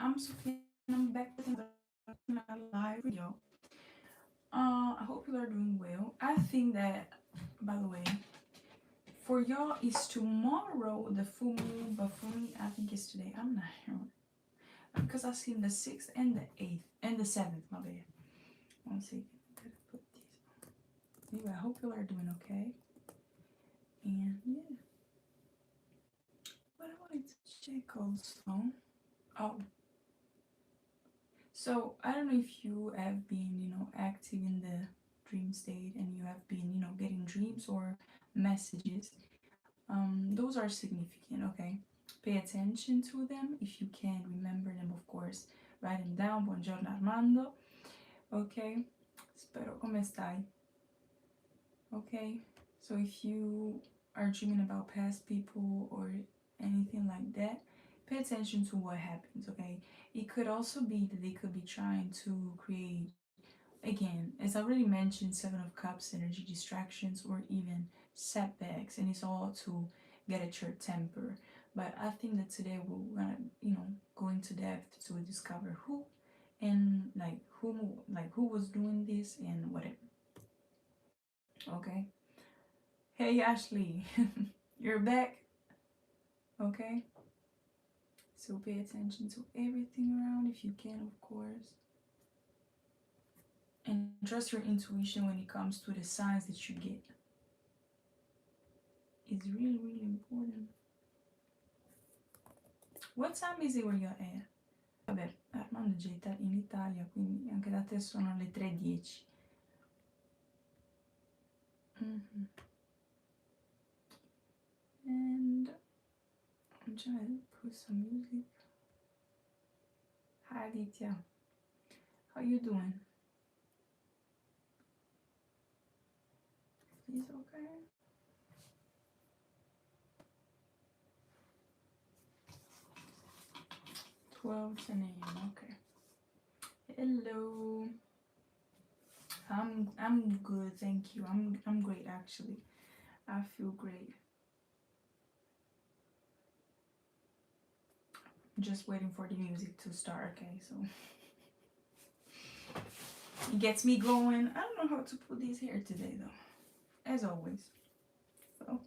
I'm Sophia and I'm back with another live video. I hope you are doing well. I think that, by the way, for y'all is tomorrow the full moon, but for me, I think it's today. I'm not sure because I've seen the 6th and the 8th and the 7th. My bad. One second. Gotta put these on. Anyway, I hope you are doing okay. And yeah, what I wanted to check also. Oh, so I don't know if you have been, active in the dream state and you have been, getting dreams or messages. Those are significant, okay? Pay attention to them. If you can remember them, of course, write them down. Buongiorno Armando. Okay. Spero come stai? Okay. So if you are dreaming about past people or anything like that, pay attention to what happens, okay? It could also be that they could be trying to create, again, as I already mentioned, Seven of Cups energy, distractions, or even setbacks, and it's all to get at your temper. But I think that today we're gonna, go into depth to discover who and who was doing this and whatever. Okay. Hey Ashley, you're back. Okay. So pay attention to everything around if you can, of course. And trust your intuition when it comes to the signs that you get. It's really, really important. What time is it where you're at? Vabbè, Armando è già in Italia, quindi anche da te sono le 3:10. Mm-hmm. And I'm trying to put some music. Hi Aditya, how you doing? Is okay? 12:10 a.m. Okay. Hello. I'm good, thank you. I'm great actually. I feel great. Just waiting for the music to start, okay? So it gets me going. I don't know how to put this hair today though, as always. So I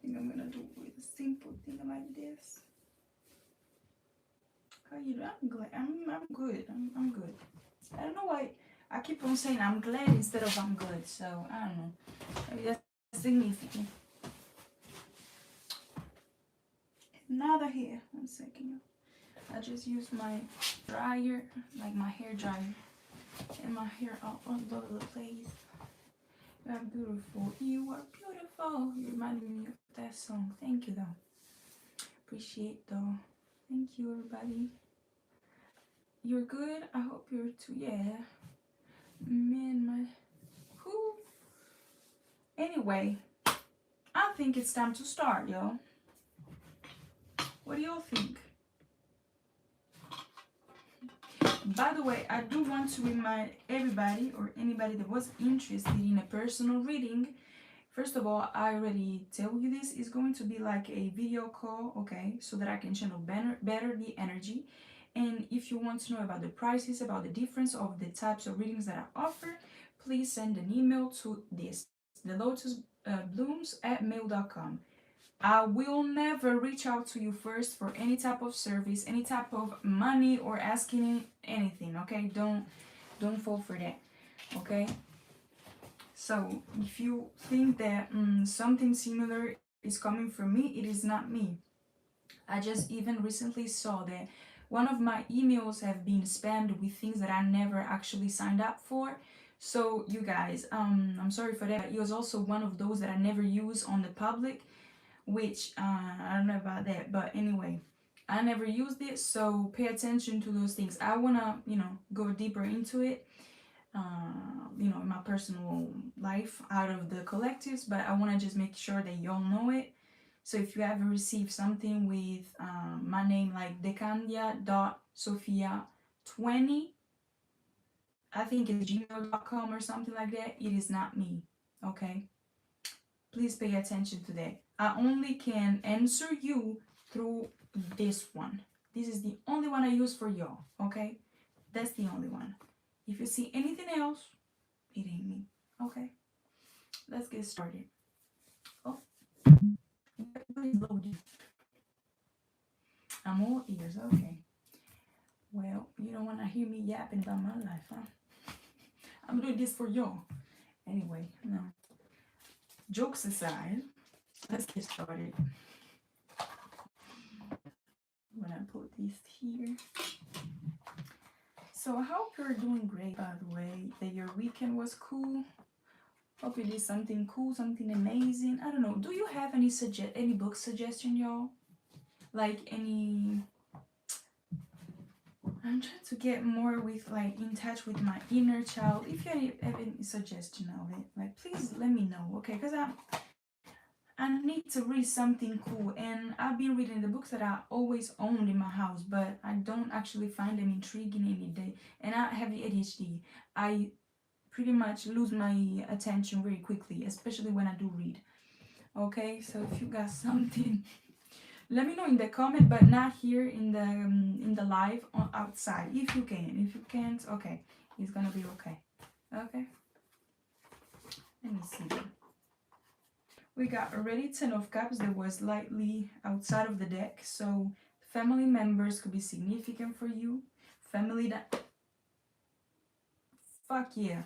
think I'm gonna do it with a simple thing like this. How you doing? I'm glad. I'm good. I'm good. I don't know why I keep on saying I'm glad instead of I'm good. So I don't know. Maybe that's significant. Another hair. 1 second. I just use my dryer, like my hair dryer, and my hair all over the place. You are beautiful. You are beautiful. You reminded me of that song. Thank you though. Appreciate though. Thank you everybody. You're good. I hope you're too. Yeah. Man, my who. Anyway, I think it's time to start, y'all. What do y'all think? By the way, I do want to remind everybody or anybody that was interested in a personal reading. First of all, I already tell you this is going to be like a video call, okay, so that I can channel better the energy. And if you want to know about the prices, about the difference of the types of readings that I offer, please send an email to this, thelotusblooms@mail.com. I will never reach out to you first for any type of service, any type of money or asking anything, okay? Don't fall for that, okay? So if you think that something similar is coming from me, it is not me. I just even recently saw that one of my emails have been spammed with things that I never actually signed up for. So you guys, I'm sorry for that, but it was also one of those that I never use on the public, which I don't know about that, but anyway, I never used it. So pay attention to those things. I wanna, go deeper into it, in my personal life out of the collectives, but I wanna just make sure that y'all know it. So if you ever receive something with my name like decandia.sophia20, I think it's gmail.com or something like that, it is not me, okay? Please pay attention to that. I only can answer you through this one, This is the only one I use for y'all, okay? That's the only one. If you see anything else, it ain't me, okay? Let's get started. Oh, everybody's loading. I'm all ears, okay. Well, you don't want to hear me yapping about my life, huh? I'm doing this for y'all. Anyway, no. Jokes aside, let's get started. I'm gonna put this here. So I hope you're doing great, by the way, that your weekend was cool. Hope you did something cool, something amazing. I don't know. Do you have any book suggestion, y'all? Like any... I'm trying to get more with, like, in touch with my inner child. If you have any suggestion of it, like, please let me know, okay? Because I need to read something cool, and I've been reading the books that I always owned in my house, but I don't actually find them intriguing any day. And I have the ADHD. I pretty much lose my attention very quickly, especially when I do read. Okay, so if you got something, let me know in the comment, but not here in the live, on outside, if you can. If you can't, okay, it's gonna be okay. Okay, let me see. We got already 10 of cups that was slightly outside of the deck, so family members could be significant for you. Family that... fuck yeah,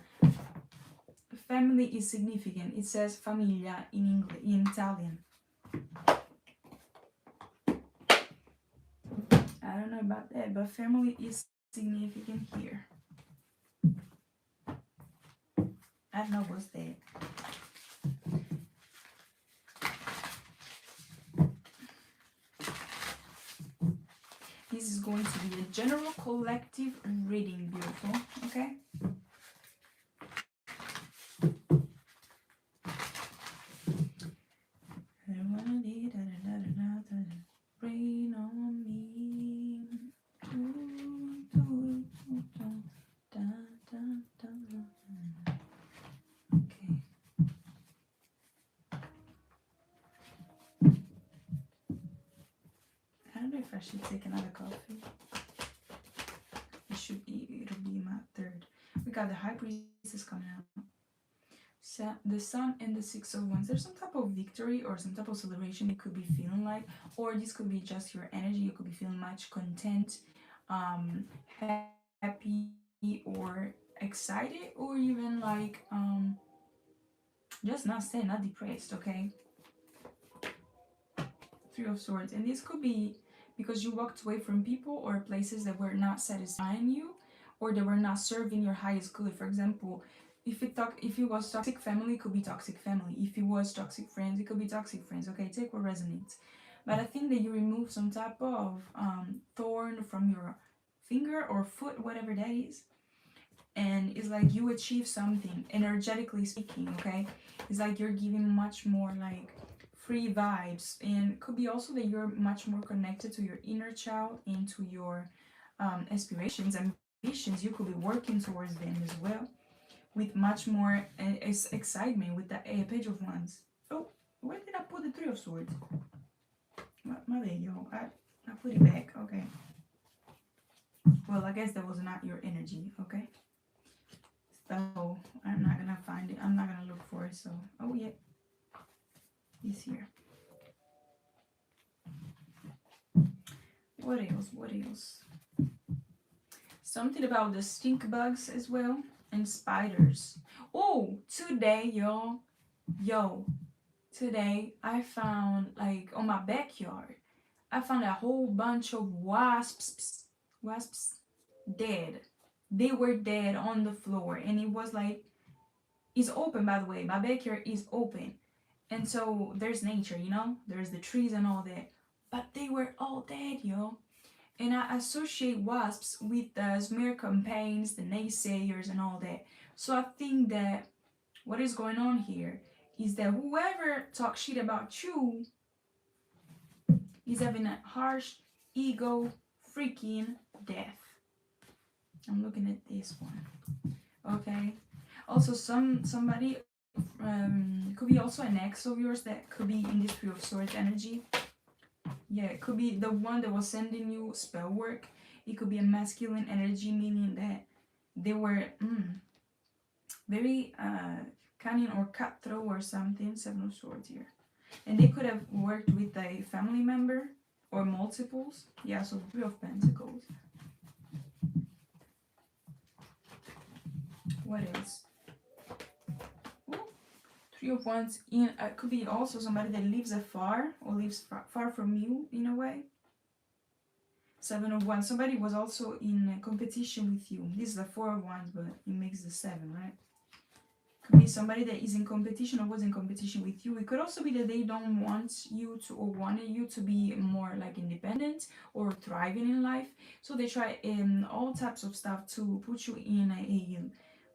family is significant. It says famiglia in English, in Italian. I don't know about that, but family is significant here. I don't know what's that. This is going to be a general collective reading, beautiful, okay? Rain on me. Okay. I don't know if I should take another coffee. It'll be my third. We got the High Priestess coming out. The Sun and the Six of Wands. There's some type of victory or some type of celebration you could be feeling like, or this could be just your energy. You could be feeling much content, happy or excited, or even like just not sad, not depressed, okay? Three of Swords. And this could be because you walked away from people or places that were not satisfying you, or they were not serving your highest good. For example, if it was toxic family, it could be toxic family. If it was toxic friends, it could be toxic friends. Okay, take what resonates. But I think that you remove some type of thorn from your finger or foot, whatever that is, and it's like you achieve something, energetically speaking. Okay, it's like you're giving much more like free vibes, and it could be also that you're much more connected to your inner child and to your aspirations and ambitions. You could be working towards them as well, with much more excitement with the Page of Wands. Oh, where did I put the Three of Swords? My bad, yo. I put it back. Okay. Well, I guess that was not your energy. Okay. So I'm not gonna find it. I'm not gonna look for it. So, oh yeah, it's here. What else? What else? Something about the stink bugs as well, and spiders. Oh, today, today I found, like, on my backyard, I found a whole bunch of wasps dead. They were dead on the floor, and it was like, it's open, by the way. My backyard is open, and so there's nature, you know, there's the trees and all that, but they were all dead, yo. And I associate wasps with the smear campaigns, the naysayers, and all that. So I think that what is going on here is that whoever talks shit about you is having a harsh ego freaking death. I'm looking at this one. Okay. Also, somebody could be also an ex of yours that could be in this Three of Swords energy. Yeah, it could be the one that was sending you spell work. It could be a masculine energy, meaning that they were very cunning or cutthroat or something. Seven of Swords here. And they could have worked with a family member or multiples. Yeah, so Three of Pentacles. What else? Ooh, Three of Wands in could be also somebody that lives afar or lives far from you in a way. Seven of Wands. Somebody was also in competition with you. This is the Four of Wands, but it makes the seven, right? Could be somebody that is in competition or was in competition with you. It could also be that they don't want you to or wanted you to be more like independent or thriving in life. So they try all types of stuff to put you in a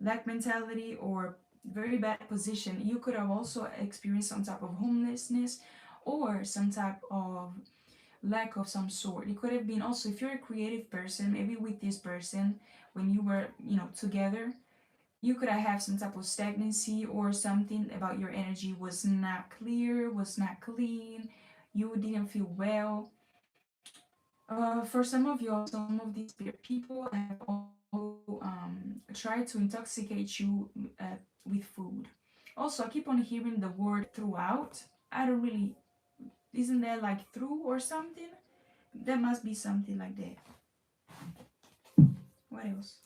lack mentality or very bad position. You could have also experienced some type of homelessness or some type of lack of some sort. It could have been also, if you're a creative person, maybe with this person when you were, together, you could have some type of stagnancy or something about your energy was not clear, was not clean. You didn't feel well. For some of you, some of these people have also tried to intoxicate you with food. Also, I keep on hearing the word throughout. I don't really, isn't that like through or something? That must be something like that. What else?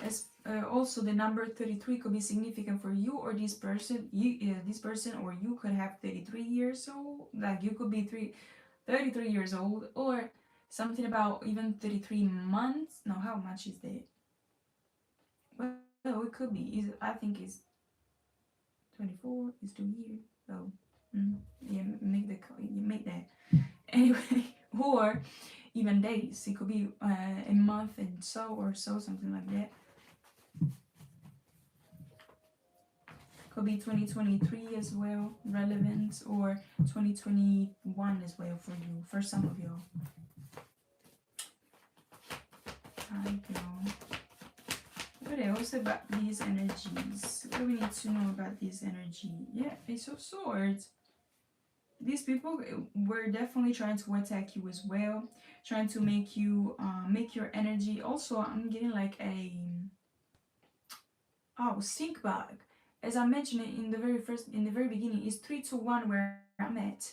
As also the number 33 could be significant for you or this person. This person or you could have 33 years old. Like you could be 33 years old, or something about even 33 months. No, how much is that? Well, it could be. I think it's 24. It's 2 years. So yeah, you make that anyway. Or even days. It could be a month and so or so, something like that. Could be 2023 as well, relevant, or 2021 as well for you, for some of y'all. Hi, girl. What else about these energies? What do we need to know about this energy? Yeah, Ace of Swords. These people were definitely trying to attack you as well, trying to make you make your energy. Also, I'm getting like a stink bug. As I mentioned it in the very beginning, it's 3 to 1 where I'm at.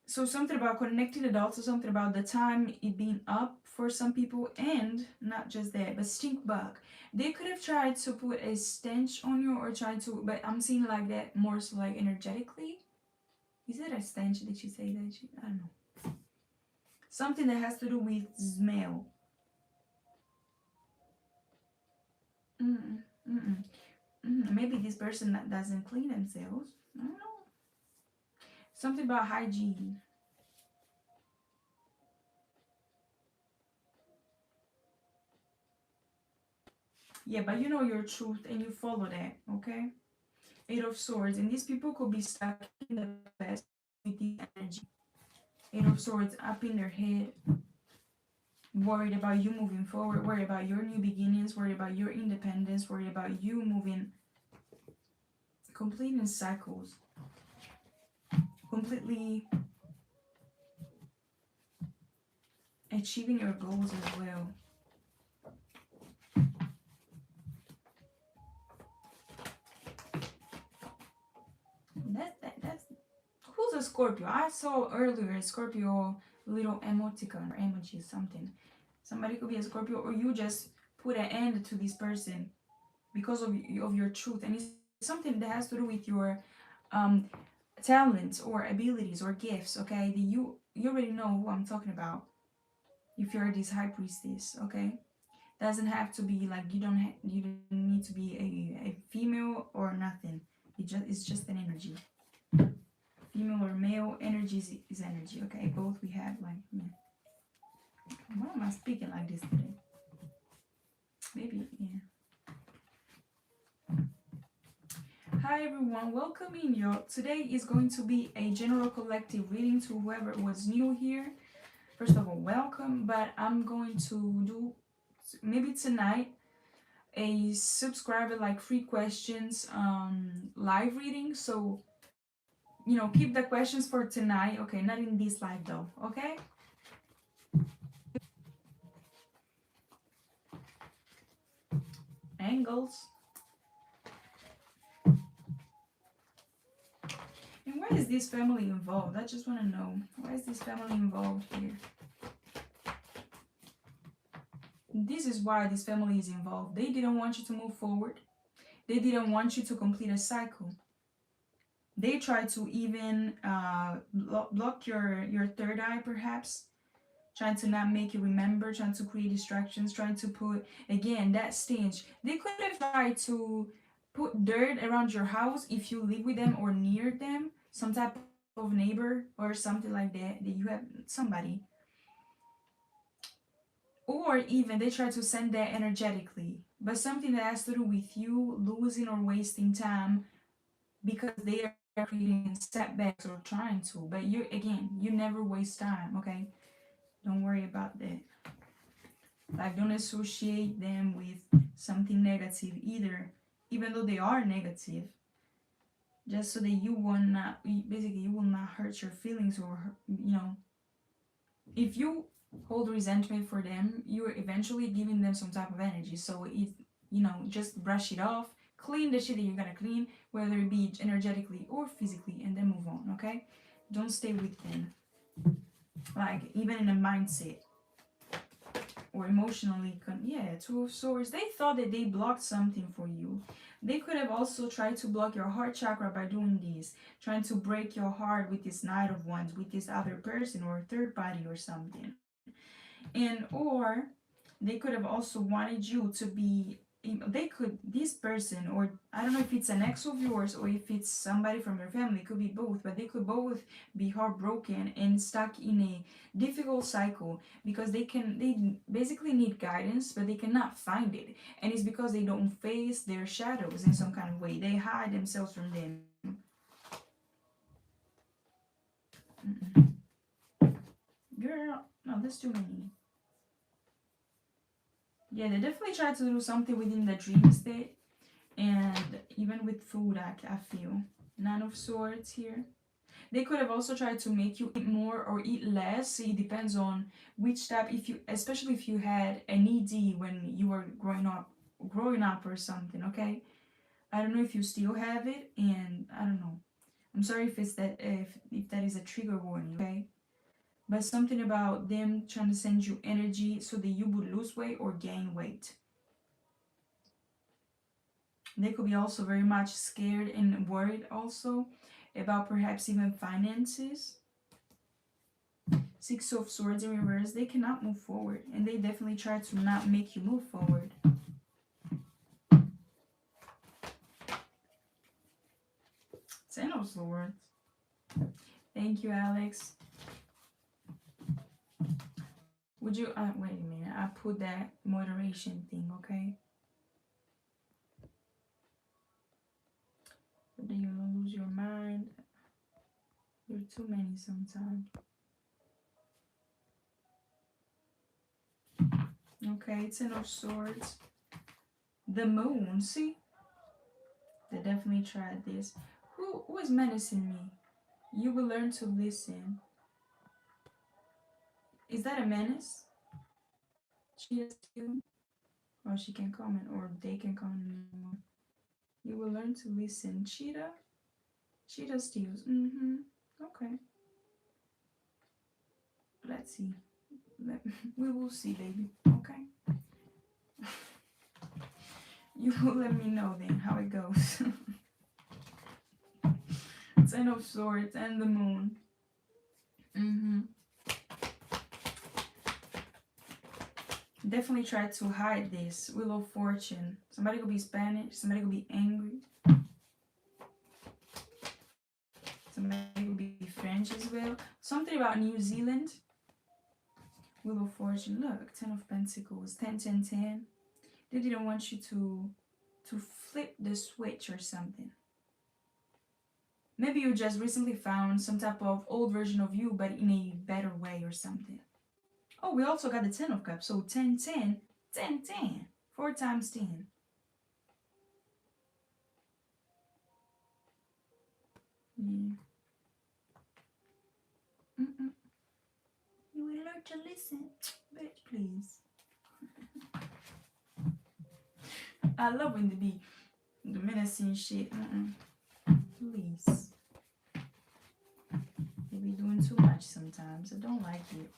So something about connecting the dots, or something about the time it being up for some people, and not just that, but stink bug. They could have tried to put a stench on you or tried to, but I'm seeing like that more so like energetically. Is it a stench? Did she say that? I don't know. Something that has to do with smell. Mm-mm, mm-mm, maybe this person that doesn't clean themselves. I don't know. Something about hygiene. Yeah, but you know your truth and you follow that, okay? Eight of Swords, and these people could be stuck in the past with the energy. Eight of Swords up in their head, worried about you moving forward, worried about your new beginnings, worried about your independence, worried about you moving, completing cycles, completely achieving your goals as well. That's who's a Scorpio? I saw earlier a Scorpio little emoticon or emoji something. Somebody could be a Scorpio, or you just put an end to this person because of your truth, and it's something that has to do with your um talents or abilities or gifts. Okay, you already know who I'm talking about. If you're this high priestess, okay, doesn't have to be like you don't need to be a female or nothing. It's just an energy. Female or male energy is energy. Okay, both we have like. Why am I speaking like this today? Maybe yeah. Hi everyone, welcome in y'all. Today is going to be a general collective reading to whoever was new here. First of all, welcome, but I'm going to do maybe tonight a subscriber like free questions live reading. So keep the questions for tonight. Okay, not in this live though. Okay. Angles. And why is this family involved? I just want to know. Why is this family involved here? This is why this family is involved. They didn't want you to move forward. They didn't want you to complete a cycle. They tried to even block your third eye, perhaps, trying to not make you remember, trying to create distractions, trying to put, again, that stench. They could have tried to put dirt around your house if you live with them or near them, some type of neighbor or something like that you have somebody. Or even they try to send that energetically, but something that has to do with you losing or wasting time because they are creating setbacks or trying to. But you, again, you never waste time, okay? Don't worry about that. Like, don't associate them with something negative either, even though they are negative, just so that you will not, basically, you will not hurt your feelings or, if you hold resentment for them, you're eventually giving them some type of energy. So if, just brush it off, clean the shit that you're gonna clean, whether it be energetically or physically, and then move on, okay? Don't stay with them. Like, even in a mindset or emotionally, yeah, Two of Swords. They thought that they blocked something for you. They could have also tried to block your heart chakra by doing this, trying to break your heart with this Knight of Wands, with this other person or third party or something. And or they could have also wanted you to be, they could, this person, or I don't know if it's an ex of yours or if it's somebody from your family, it could be both, but they could both be heartbroken and stuck in a difficult cycle because they basically need guidance, but they cannot find it. And it's because they don't face their shadows in some kind of way. They hide themselves from them. Mm-mm. Girl, no, there's too many. Yeah, they definitely try to do something within the dream state, and even with food, I feel. Nine of Swords here. They could have also tried to make you eat more or eat less. It depends on which type. If you, especially if you had an ED when you were growing up or something. Okay, I don't know if you still have it, and I don't know. I'm sorry if it's that, if that is a trigger warning. Okay, but something about them trying to send you energy so that you would lose weight or gain weight. They could be also very much scared and worried also about perhaps even finances. Six of Swords in reverse, they cannot move forward, and they definitely try to not make you move forward. Ten of Swords. Thank you, Alex. Would you, wait a minute, I put that moderation thing, okay? But then you're gonna lose your mind. There are too many sometimes. Okay, Ten of Swords. The Moon, see? They definitely tried this. Who is menacing me? You will learn to listen. Is that a menace? She is you? Or she can comment, or they can comment. You will learn to listen. Cheetah? Cheetah steals. Mm-hmm. Okay. Let's see. We will see, baby. Okay. You will let me know then how it goes. Ten of Swords and the Moon. Mm-hmm. Definitely try to hide this. Wheel of Fortune. Somebody could be Spanish. Somebody could be angry. Somebody could be French as well. Something about New Zealand. Wheel of Fortune. Look, Ten of Pentacles. 10, 10, 10. They didn't want you to flip the switch or something. Maybe you just recently found some type of old version of you, but in a better way or something. Oh, we also got the 10 of Cups. So 10, 10, 10, 10. 4 times 10. Yeah. Would you listen? Bitch, please. I love when they be the menacing shit. Please. They be doing too much sometimes. I don't like it.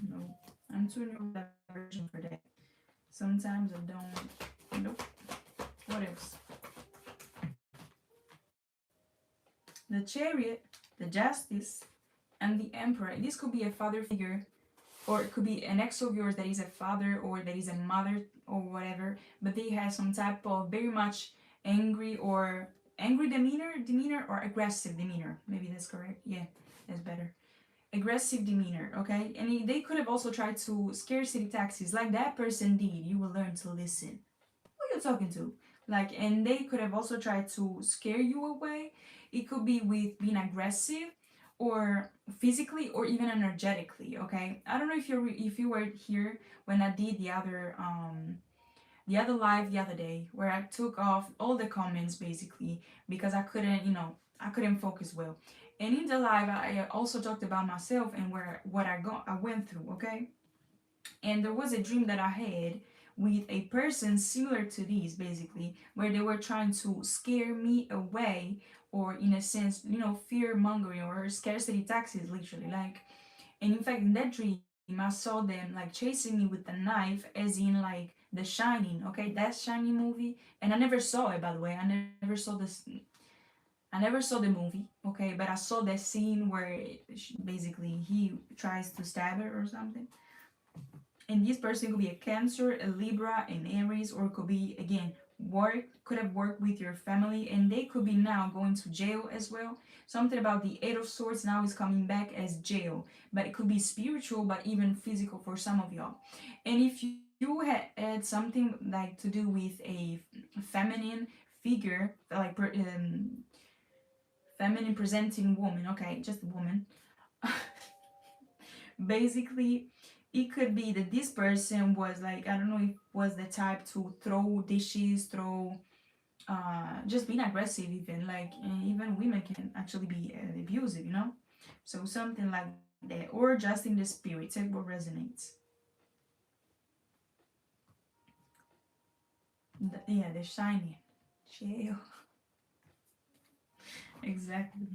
No. I'm too new that version for that. Sometimes I don't. Nope. What else? The Chariot, the Justice, and the Emperor. This could be a father figure, or it could be an ex of yours that is a father or that is a mother or whatever, but they have some type of very much angry demeanor or aggressive demeanor. Maybe that's correct. Yeah, that's better. Aggressive demeanor, okay? And they could have also tried to scarcity taxes like that person did. You will learn to listen. Who are you talking to? Like, and they could have also tried to scare you away. It could be with being aggressive or physically or even energetically, okay? I don't know if you were here when I did the other live the other day where I took off all the comments basically because I couldn't focus well. And in the live I also talked about myself and what I went through, okay? And there was a dream that I had with a person similar to these basically where they were trying to scare me away or in a sense, fear mongering or scarcity taxes literally like. And in fact in that dream I saw them like chasing me with a knife as in like The Shining, okay, that Shining movie. And I never saw it, by the way. I never saw the movie, okay, but I saw that scene where basically he tries to stab her or something. And this person could be a Cancer, a Libra, an Aries, or it could be again could have worked with your family, and they could be now going to jail as well. Something about the Eight of Swords now is coming back as jail, but it could be spiritual, but even physical for some of y'all. And if you had something like to do with a feminine figure, like feminine presenting woman, okay, just a woman. Basically it could be that this person was like, I don't know if was the type to throw dishes, just being aggressive even like, and even women can actually be abusive, so something like that, or just in the spirit. Take what resonates. The Shining. Chill. Exactly.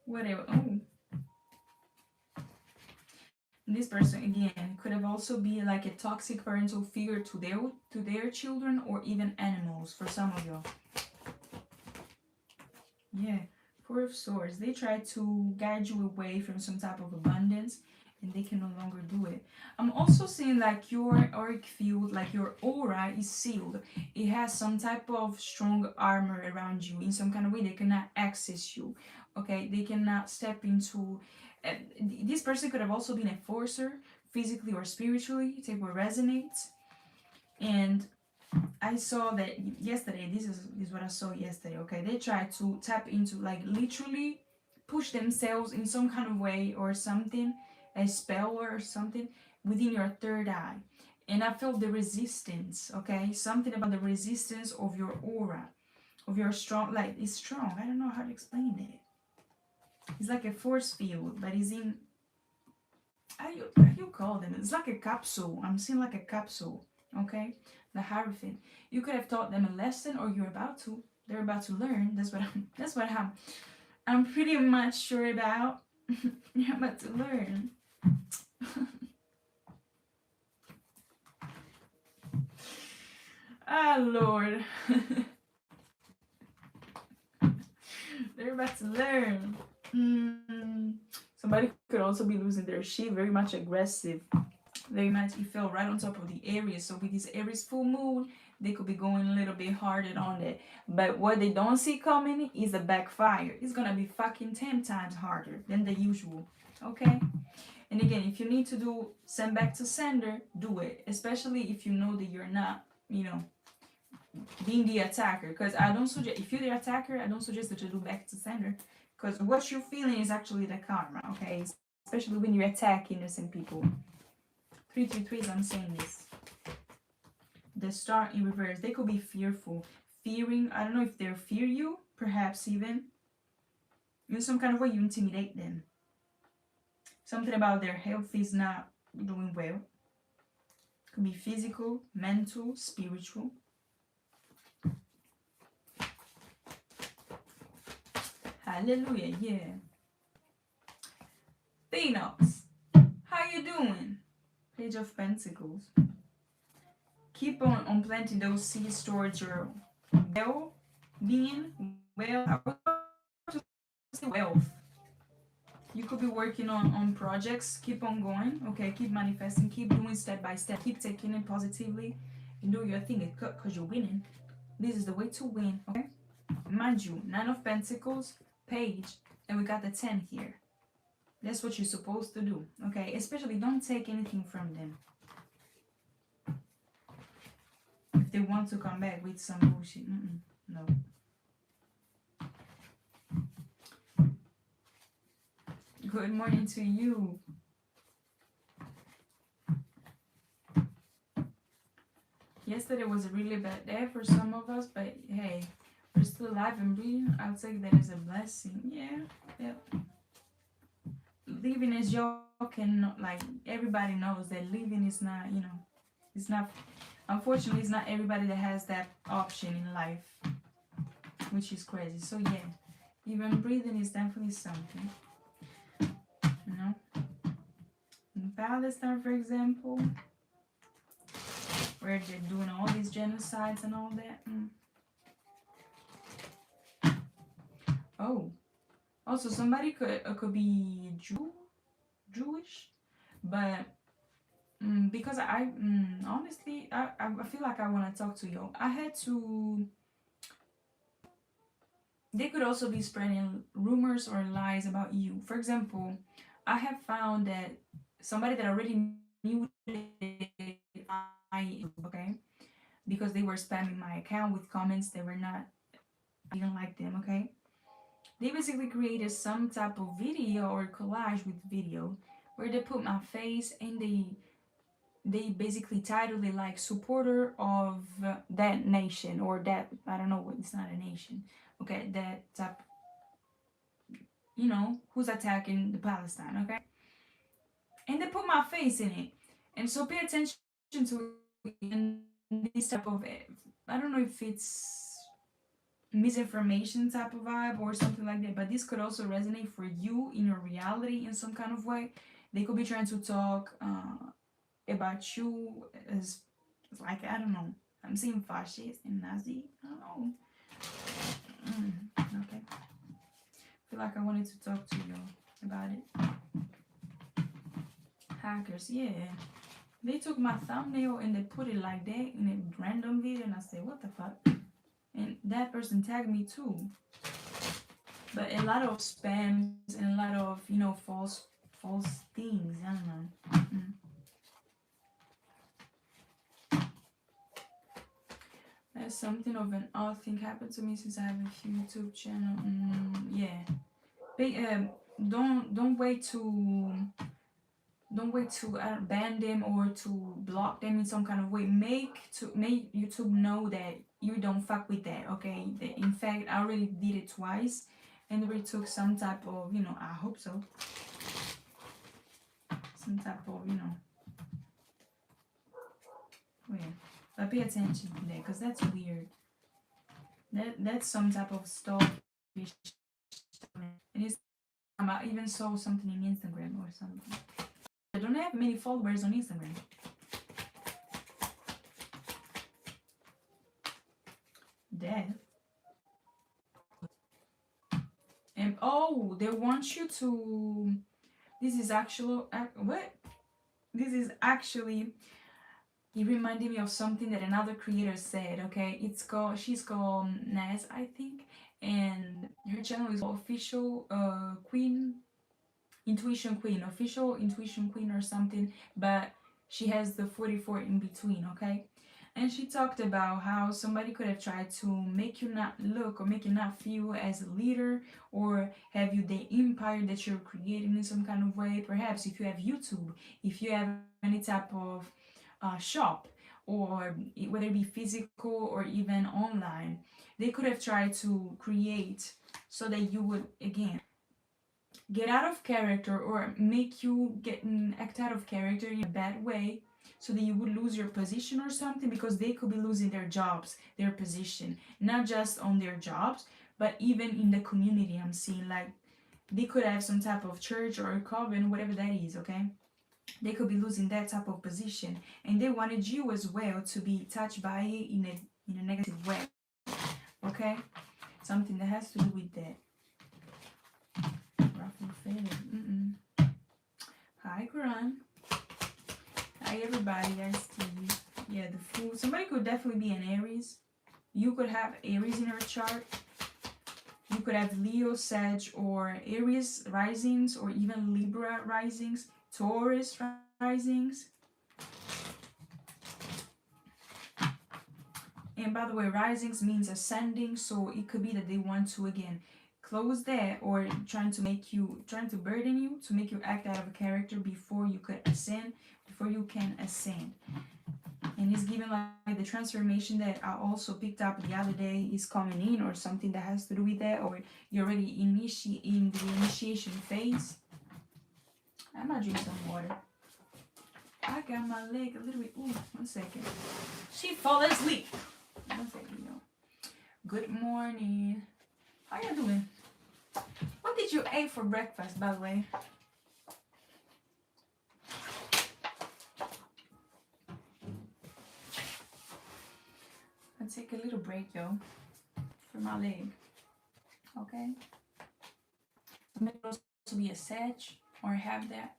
Whatever. Oh, this person again could have also be like a toxic parental figure to their children or even animals for some of y'all. Yeah, Four of Swords. They try to guide you away from some type of abundance and they can no longer do it. I'm also seeing like your auric field, like your aura is sealed. It has some type of strong armor around you in some kind of way. They cannot access you, okay? They cannot step into... this person could have also been a forcer, physically or spiritually. Take what resonates. And I saw that yesterday. This is what I saw yesterday, okay? They tried to tap into, like, literally push themselves in some kind of way or something, a spell or something within your third eye. And I felt the resistance, okay? Something about the resistance of your aura, of your strong, like, it's strong. I don't know how to explain it. It's like a force field, but it's in... how you call them? It's like a capsule. I'm seeing like a capsule, okay? The Hierophant. You could have taught them a lesson, or you're about to. They're about to learn. That's what I'm pretty much sure about. You're about to learn. Ah, Lord. They're about to learn. Somebody could also be losing their shit. Very much aggressive. Very much, it fell right on top of the Aries. So with this Aries full moon, they could be going a little bit harder on it. But what they don't see coming is a backfire. It's gonna be fucking 10 times harder than the usual. Okay? And again, if you need to send back to sender, do it. Especially if you know that you're not, being the attacker. Because I don't suggest, if you're the attacker, I don't suggest that you do back to sender. Because what you're feeling is actually the karma, okay? Especially when you attack innocent people. 333s, I'm saying this. The Star in reverse. They could be fearful. Fearing. I don't know if they fear you. Perhaps even. In some kind of way, you intimidate them. Something about their health is not doing well. Could be physical, mental, spiritual. Hallelujah, yeah. Thanos, how you doing? Page of Pentacles. Keep on planting those seeds towards your well-being, wealth. You could be working on projects. Keep on going, okay? Keep manifesting. Keep doing step by step. Keep taking it positively. You do your thing because you're winning. This is the way to win, okay? Mind you, 9 of Pentacles, page, and we got the 10 here. That's what you're supposed to do, okay? Especially don't take anything from them. If they want to come back with some bullshit, no. Good morning to you. Yesterday was a really bad day for some of us, but hey, we're still alive and breathing. I'll take that as a blessing. Yeah. Living is joking. Like, everybody knows that living is not, it's not, unfortunately, it's not everybody that has that option in life, which is crazy. So yeah, even breathing is definitely something, you know. In Palestine, for example, where they're doing all these genocides and all that. Oh, also somebody could be Jewish, but because I honestly I feel like I want to talk to you. I had to. They could also be spreading rumors or lies about you. For example, I have found that somebody that already knew I okay, because they were spamming my account with comments that were not, I didn't like them, okay. They basically created some type of video or collage with video where they put my face and they basically titled it like supporter of that nation or that, I don't know, it's not a nation, okay, that type, who's attacking the Palestine, okay, and they put my face in it. And so pay attention to this type of, I don't know if it's misinformation type of vibe or something like that, but this could also resonate for you in your reality in some kind of way. They could be trying to talk about you as, like, I don't know, I'm seeing fascist and Nazi, I don't know. Okay, I feel like I wanted to talk to you about it. Hackers, yeah, they took my thumbnail and they put it like that in a random video, and I said, what the fuck? And that person tagged me too. But a lot of spams and a lot of, false things. I don't know. That's something of an odd thing happened to me since I have a YouTube channel. Yeah. But, don't wait to ban them or to block them in some kind of way. Make YouTube know that you don't fuck with that, okay? In fact, I already did it twice and we took some type of, I hope so, some type of, yeah. But pay attention to that, because that's weird. That's some type of stuff. And it's, I even saw something in Instagram or something. I don't have many followers on Instagram. Death. And oh, they want you to. This is actually what? This is actually. It reminded me of something that another creator said. Okay, she's called Naz, I think, and her channel is official Queen Intuition Queen, official Intuition Queen or something, but she has the 44 in between, okay? And she talked about how somebody could have tried to make you not look or make you not feel as a leader or have you the empire that you're creating in some kind of way. Perhaps if you have YouTube, if you have any type of shop, or whether it be physical or even online, they could have tried to create so that you would, again, get out of character or make you act out of character in a bad way, so that you would lose your position or something, because they could be losing their jobs, their position, not just on their jobs, but even in the community. I'm seeing like they could have some type of church or a coven, whatever that is, okay? They could be losing that type of position, and they wanted you as well to be touched by it in a negative way, okay? Something that has to do with that. Ruffle feather. Hi, Quran. Hi, everybody. I see you. Yeah, the Fool. Somebody could definitely be an Aries. You could have Aries in your chart. You could have Leo, Sag, or Aries risings, or even Libra risings, Taurus risings. And by the way, risings means ascending, so it could be that they want to, again, close that, or trying to burden you, to make you act out of a character before you could ascend, before you can ascend. And it's given like the transformation that I also picked up the other day is coming in, or something that has to do with that, or you're already in the initiation phase. I might drink some water. I got my leg a little bit. Ooh, 1 second. She fall asleep. 1 second, y'all. Good morning. How you doing? What did you eat for breakfast, by the way? I'll take a little break, yo, for my leg. Okay? Maybe also be a Sag or have that.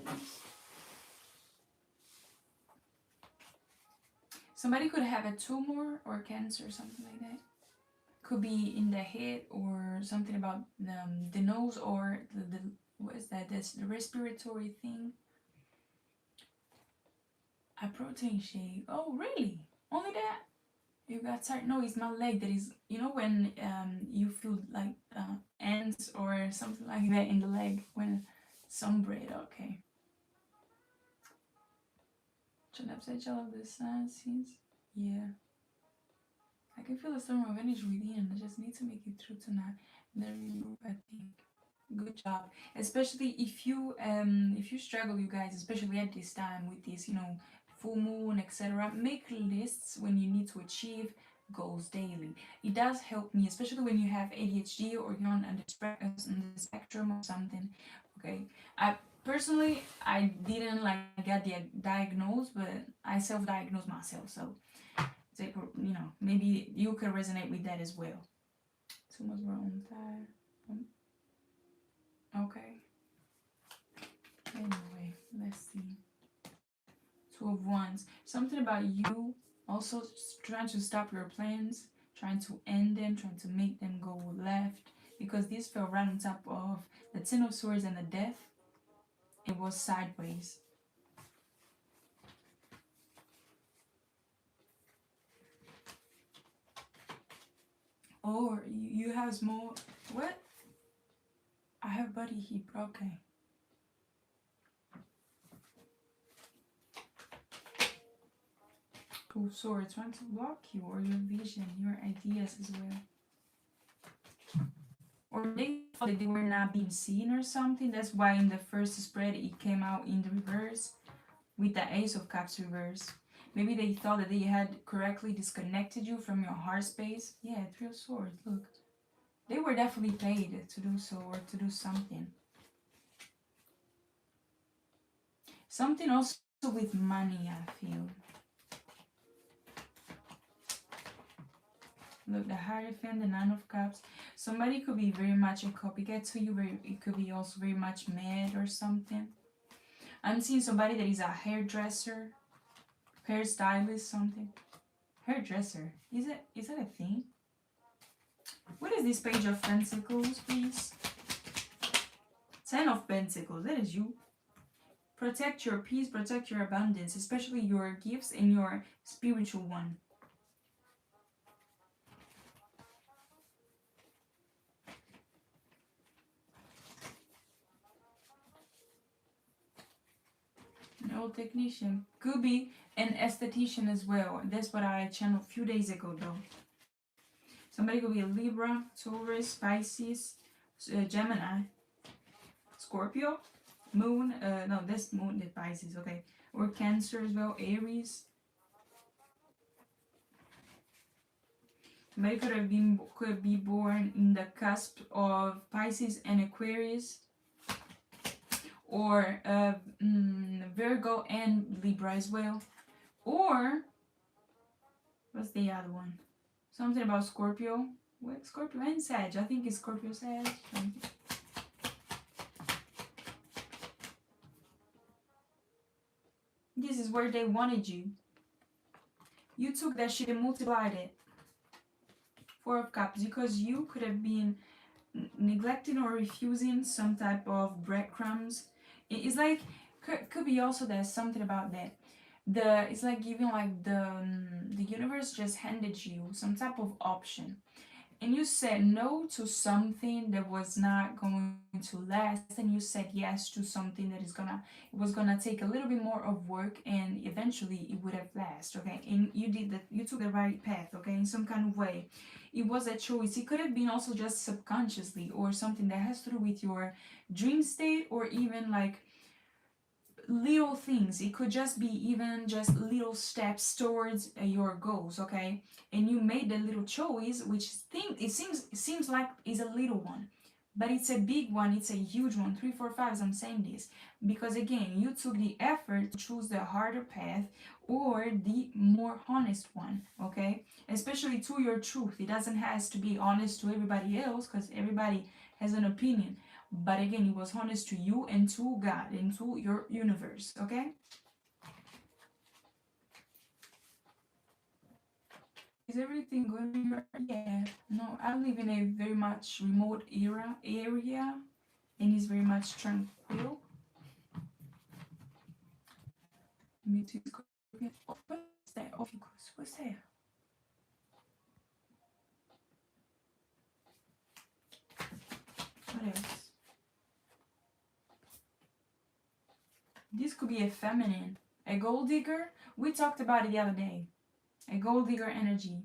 Please. Somebody could have a tumor or cancer or something like that. Could be in the head, or something about the nose, or the what is that? That's the respiratory thing. A protein shake. Oh, really? Only that? You got tired? No, it's my leg that is, you know, when you feel like ants or something like that in the leg when some bread. Okay. Should I say all of the signs? Yeah. I can feel a storm of energy within. I just need to make it through tonight. There you go, I think. Good job. Especially if you struggle, you guys, especially at this time with this, full moon, etc. Make lists when you need to achieve goals daily. It does help me, especially when you have ADHD or you're on the spectrum or something. Okay. I didn't get diagnosed, but I self-diagnosed myself. So maybe you can resonate with that as well. Too much wrong side. Okay. Anyway, let's see. Two of Wands. Something about you also trying to stop your plans, trying to end them, trying to make them go left, because this fell right on top of the Ten of Swords and the Death. It was sideways. Or you have small... What? I have body heat. Okay. Two of Swords trying to block you, or your vision, your ideas as well. Or they thought that they were not being seen or something. That's why in the first spread it came out in the reverse with the Ace of Cups reverse. Maybe they thought that they had correctly disconnected you from your heart space. Yeah, Three of Swords, look. They were definitely paid to do so, or to do something. Something also with money, I feel. Look, the Hierophant, the Nine of Cups. Somebody could be very much a copycat to you. It could be also very much mad or something. I'm seeing somebody that is a hairdresser, hairstylist, something. Hairdresser. Is that a thing? What is this Page of Pentacles, please? Ten of Pentacles. That is you. Protect your peace, protect your abundance, especially your gifts and your spiritual one. An old technician. Could be an esthetician as well. That's what I channeled a few days ago, though. Somebody could be a Libra, Taurus, Pisces, Gemini, Scorpio, Moon, no, this Moon is Pisces, okay. Or Cancer as well, Aries. Somebody could be born in the cusp of Pisces and Aquarius, or Virgo and Libra as well. Or what's the other one? Something about Scorpio. What? Scorpio and Sag. I think it's Scorpio Sag. This is where they wanted you. You took that shit and multiplied it. Four of Cups. Because you could have been neglecting or refusing some type of breadcrumbs. It's like, could be also there's something about that. It's like giving like the universe just handed you some type of option, and you said no to something that was not going to last, and you said yes to something that it was gonna take a little bit more of work, and eventually it would have lasted. Okay, and you took the right path. Okay, in some kind of way, it was a choice. It could have been also just subconsciously, or something that has to do with your dream state, or even like little things. It could just be even just little steps towards your goals. Okay, and you made the little choice, which seems like is a little one, but it's a big one. It's a huge one. 3 4 5. I'm saying this because again, you took the effort to choose the harder path or the more honest one. Okay, especially to your truth. It doesn't has to be honest to everybody else, because everybody has an opinion. But again, it was honest to you and to God and to your universe. Okay, is everything going here? Yeah, no, I live in a very much remote area, and it's very much tranquil. Me too. What's that? Oh, what's that? What else? This could be a feminine, a gold digger. We talked about it the other day. A gold digger energy.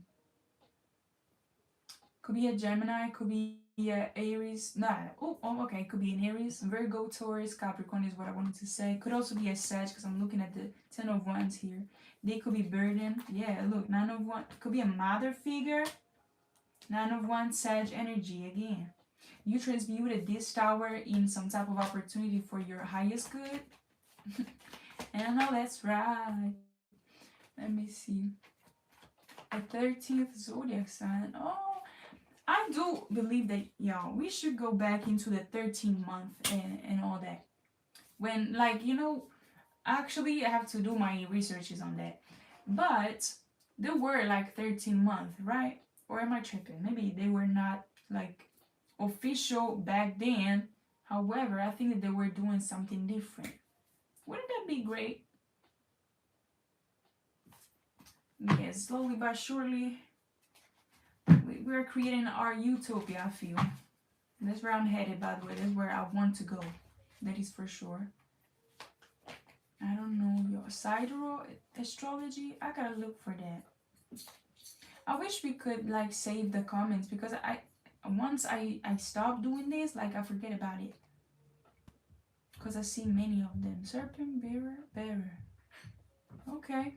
Could be a Gemini, could be a Aries. Nah, okay. Could be an Aries, Virgo, Taurus, Capricorn is what I wanted to say. Could also be a Sag, because I'm looking at the 10 of Wands here. They could be burden. Yeah, look, 9 of Wands. Could be a mother figure. 9 of Wands, Sag energy again. You transmuted this tower in some type of opportunity for your highest good. And I know that's right. Let me see. A 13th zodiac sign. Oh, I do believe that, y'all, we should go back into the 13 month and all that. When, like, actually, I have to do my researches on that. But there were like 13 months, right? Or am I tripping? Maybe they were not like official back then. However, I think that they were doing something different. Wouldn't that be great? Yes, slowly but surely, we're creating our utopia, I feel. That's where I'm headed, by the way. That's where I want to go. That is for sure. I don't know your sidereal astrology. I gotta look for that. I wish we could like save the comments, because once I stop doing this, like I forget about it. Because I see many of them. Serpent, bearer. Okay.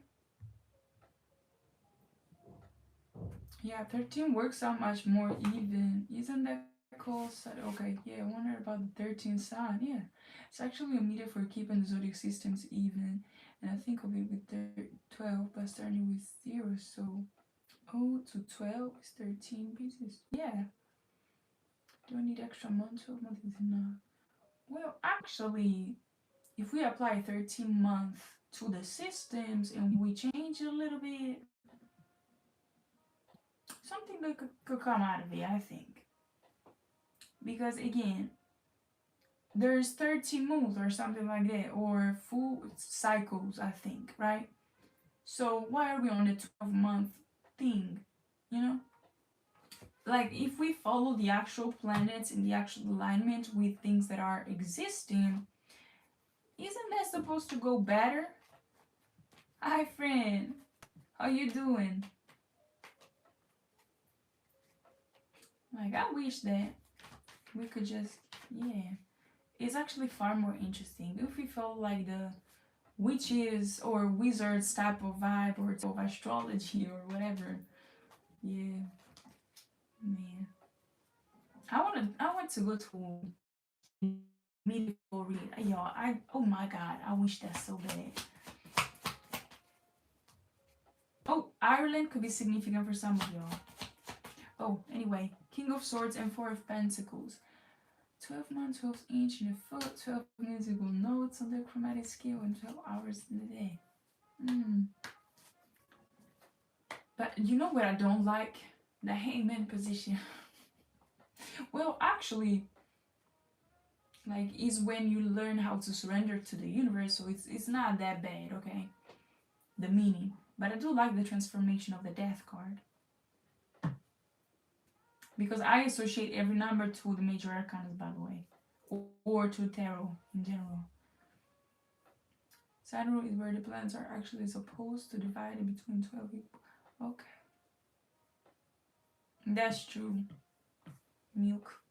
Yeah, 13 works out much more even. Isn't that cool? Okay, yeah, I wonder about the 13th sign. Yeah, it's actually a meter for keeping the zodiac systems even. And I think of it with 12, but starting with 0. So 0 to 12 is 13 pieces. Yeah. Do I need extra months? 12 months is enough. Well, actually, if we apply 13 months to the systems and we change it a little bit, something that could come out of it, I think. Because again, there's 13 moons or something like that, or full cycles, I think, right? So why are we on the 12-month thing? Like, if we follow the actual planets in the actual alignment with things that are existing, isn't that supposed to go better? Hi, friend. How you doing? Like, I wish that we could just, yeah. It's actually far more interesting if we felt like the witches or wizards type of vibe or type of astrology or whatever. Yeah, man. I want to go to medieval read. Y'all, oh my god, I wish that so bad. Oh, Ireland could be significant for some of y'all. Oh, anyway, King of Swords and Four of Pentacles. 12 months, 12 inch in the foot, 12 musical notes on the chromatic scale, and 12 hours in the day. But you know what I don't like? The hangman position. Well, actually, like, is when you learn how to surrender to the universe, so it's not that bad, okay? The meaning. But I do like the transformation of the death card. Because I associate every number to the major arcana, by the way. Or to tarot in general. Saturn is where the planets are actually supposed to divide it between 12 people. Okay. That's true. Milk.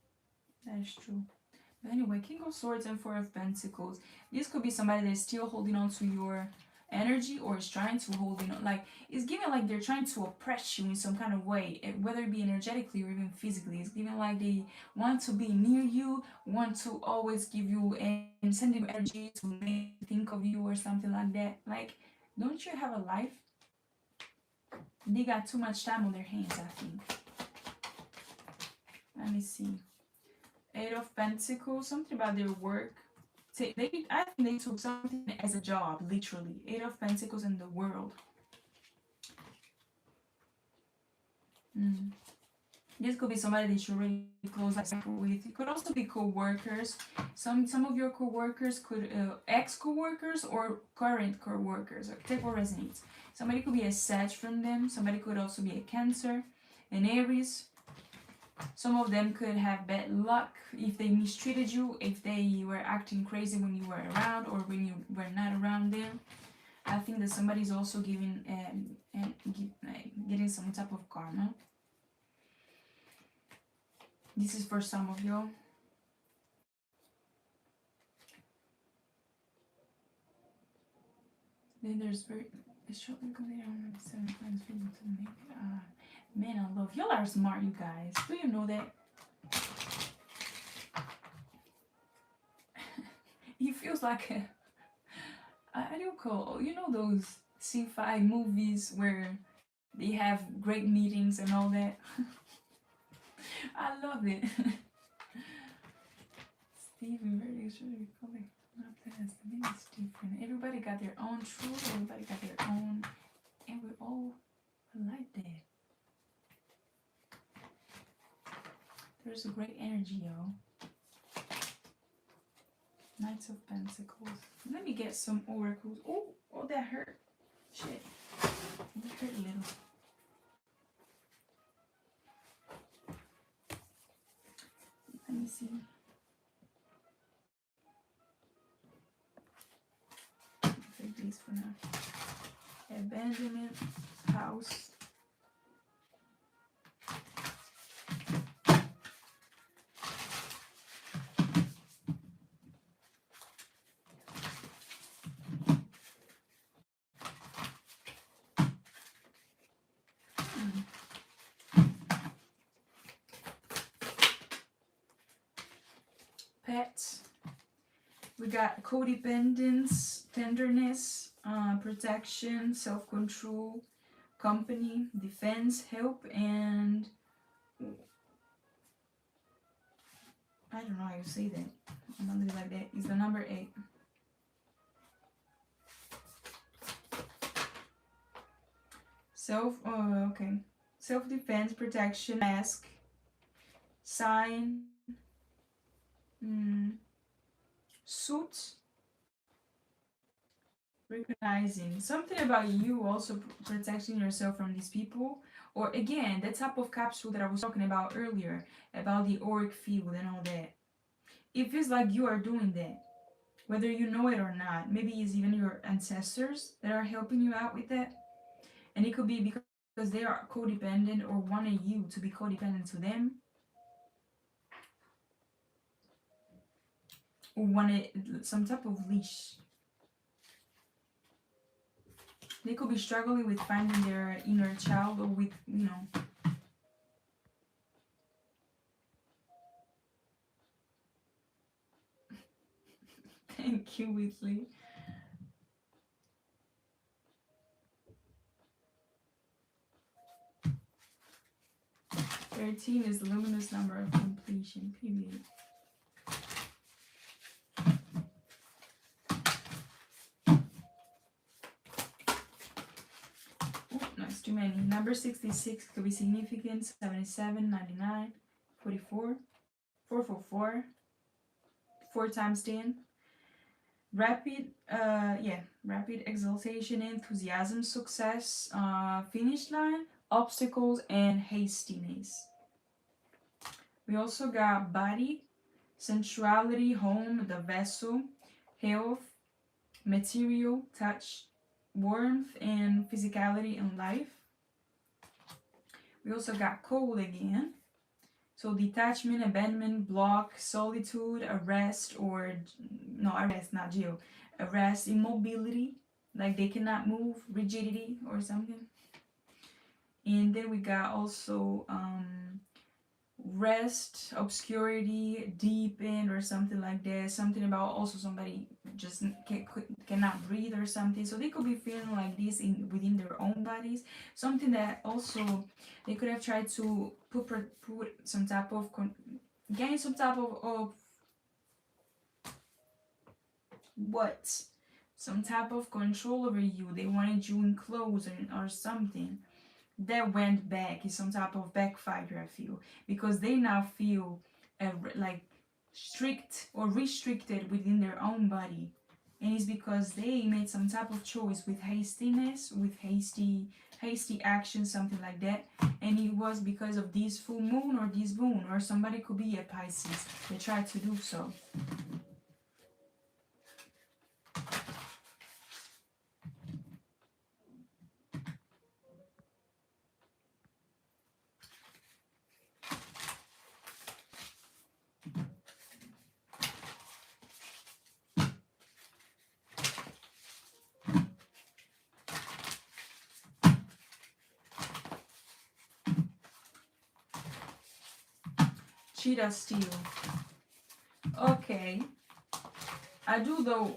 That's true. But anyway, King of Swords and Four of Pentacles. This could be somebody that's still holding on to your energy or is trying to hold on. Like, it's giving like they're trying to oppress you in some kind of way, whether it be energetically or even physically. It's giving like they want to be near you, want to always give you and send you energy to make you think of you or something like that. Like, don't you have a life? They got too much time on their hands, I think. Let me see. Eight of Pentacles, something about their work. I think they took something as a job, literally. Eight of Pentacles in the world. This could be somebody that you're really close with. It could also be co-workers. Some of your co-workers could ex-co-workers or current co-workers. Take what resonates. Somebody could be a Sag from them. Somebody could also be a Cancer, an Aries. Some of them could have bad luck if they mistreated you, if they were acting crazy when you were around or when you were not around them. I think that somebody's also giving getting some type of karma. This is for some of you. Then there's it's shortly completed on 7 plans for you to make it. Man, I love y'all are smart, you guys. Do you know that? It feels like I do call, you know, those sci-fi movies where they have great meetings and all that. I love it. Stephen, very extremely calling. Not past. I think it's different. Everybody got their own truth. Everybody got their own, and we all like that. There's a great energy, y'all. Knights of Pentacles. Let me get some oracles. Oh, that hurt. Shit. That hurt a little. Let me see. I'll take these for now. Abandonment, house. Pets. We got codependence, tenderness, protection, self-control, company, defense, help, and I don't know how you say that. I'm not really like that. It's the number 8. Okay. Self-defense, protection, mask, sign, suit, recognizing something about you also protecting yourself from these people, or again the type of capsule that I was talking about earlier about the auric field and all that. It feels like you are doing that whether you know it or not. Maybe it's even your ancestors that are helping you out with that, and it could be because they are codependent or wanting you to be codependent to them. wanted some type of leash. They could be struggling with finding their inner child, or with, you know. Thank you, Whitley. 13 is the luminous number of completion, period. Oh, no, it's too many. Number 66 could be significant. 77, 99, 44, 444, 4 times 10. Rapid, rapid exaltation, enthusiasm, success, finish line, obstacles, and hastiness. We also got body, sensuality, home, the vessel, health, material, touch, warmth, and physicality in life. We also got cold again. So detachment, abandonment, block, solitude, arrest, or no, arrest, not jail. Arrest, immobility, like they cannot move, rigidity or something. And then we got also rest, obscurity, deepen, or something like that. Something about also somebody just cannot breathe or something. So they could be feeling like this within their own bodies. Something that also they could have tried to put some type of gain some type of what, some type of control over you. They wanted you enclosed or something. That went back is some type of backfire, I feel, because they now feel like strict or restricted within their own body, and it's because they made some type of choice with hastiness, with hasty action, something like that, and it was because of this full moon or this moon, or somebody could be a Pisces. They tried to do so. Cheetah steel. Okay. I do though.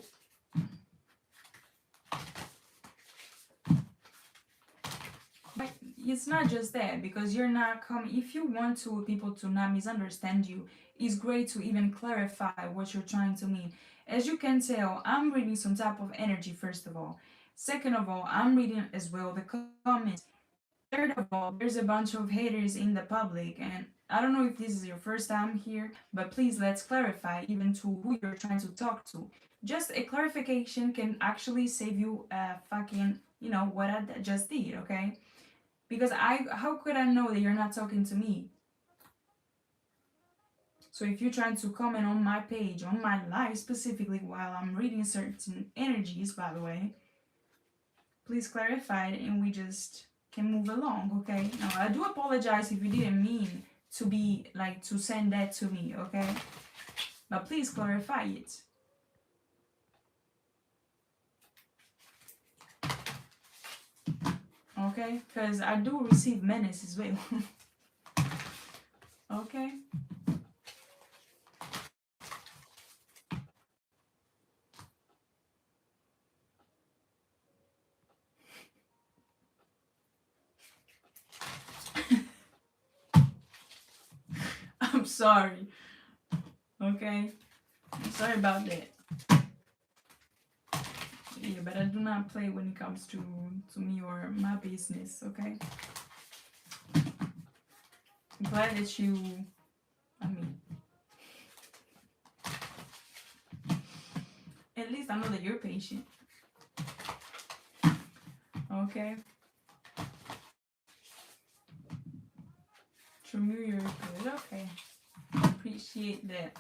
But it's not just that, because you're not coming. If you want to people to not misunderstand you, it's great to even clarify what you're trying to mean. As you can tell, I'm reading some type of energy, first of all. Second of all, I'm reading as well the comments. Third of all, there's a bunch of haters in the public, and I don't know if this is your first time here, but please let's clarify even to who you're trying to talk to. Just a clarification can actually save you fucking, what I just did, okay? Because how could I know that you're not talking to me? So if you're trying to comment on my page, on my live specifically, while I'm reading certain energies, by the way, please clarify it and we just can move along, okay? Now, I do apologize if you didn't mean to be like to send that to me, okay? But please clarify it. Okay? Because I do receive menace as well. Okay? I'm sorry. Okay? I'm sorry about that. Yeah, but I do not play when it comes to me or my business, okay? I'm glad that you, at least I know that you're patient. Okay? True, you're good. Okay. Appreciate that.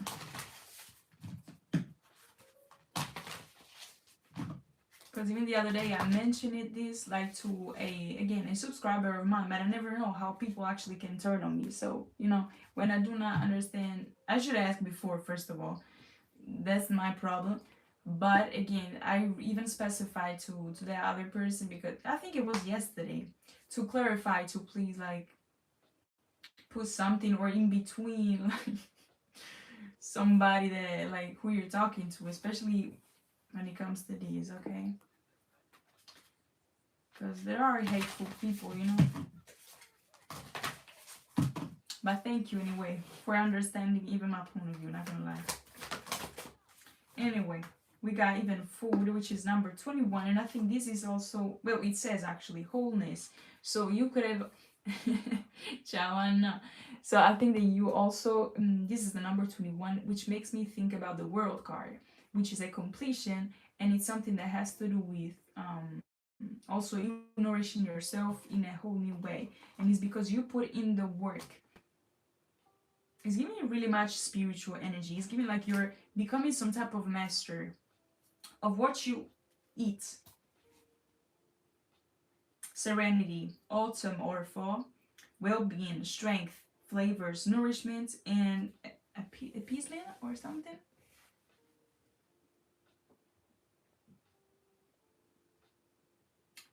Because even the other day I mentioned this like to a subscriber of mine, but I never know how people actually can turn on me. So, when I do not understand, I should ask before, first of all. that's my problem. But again, I even specified to the other person, because I think it was yesterday, to clarify, to please like put something or in between, like somebody that like who you're talking to, especially when it comes to these, okay? Because there are hateful people, you know. But thank you anyway for understanding even my point of view, not gonna lie. Anyway, we got even food, which is number 21, and I think this is also, well, it says actually wholeness. So you could have ciao Anna. So I think that you also this is the number 21, which makes me think about the world card, which is a completion, and it's something that has to do with also you nourishing yourself in a whole new way, and it's because you put in the work. It's giving you really much spiritual energy. It's giving like you're becoming some type of master of what you eat. Serenity, autumn or fall, well-being, strength, flavors, nourishment, and appeasement or something.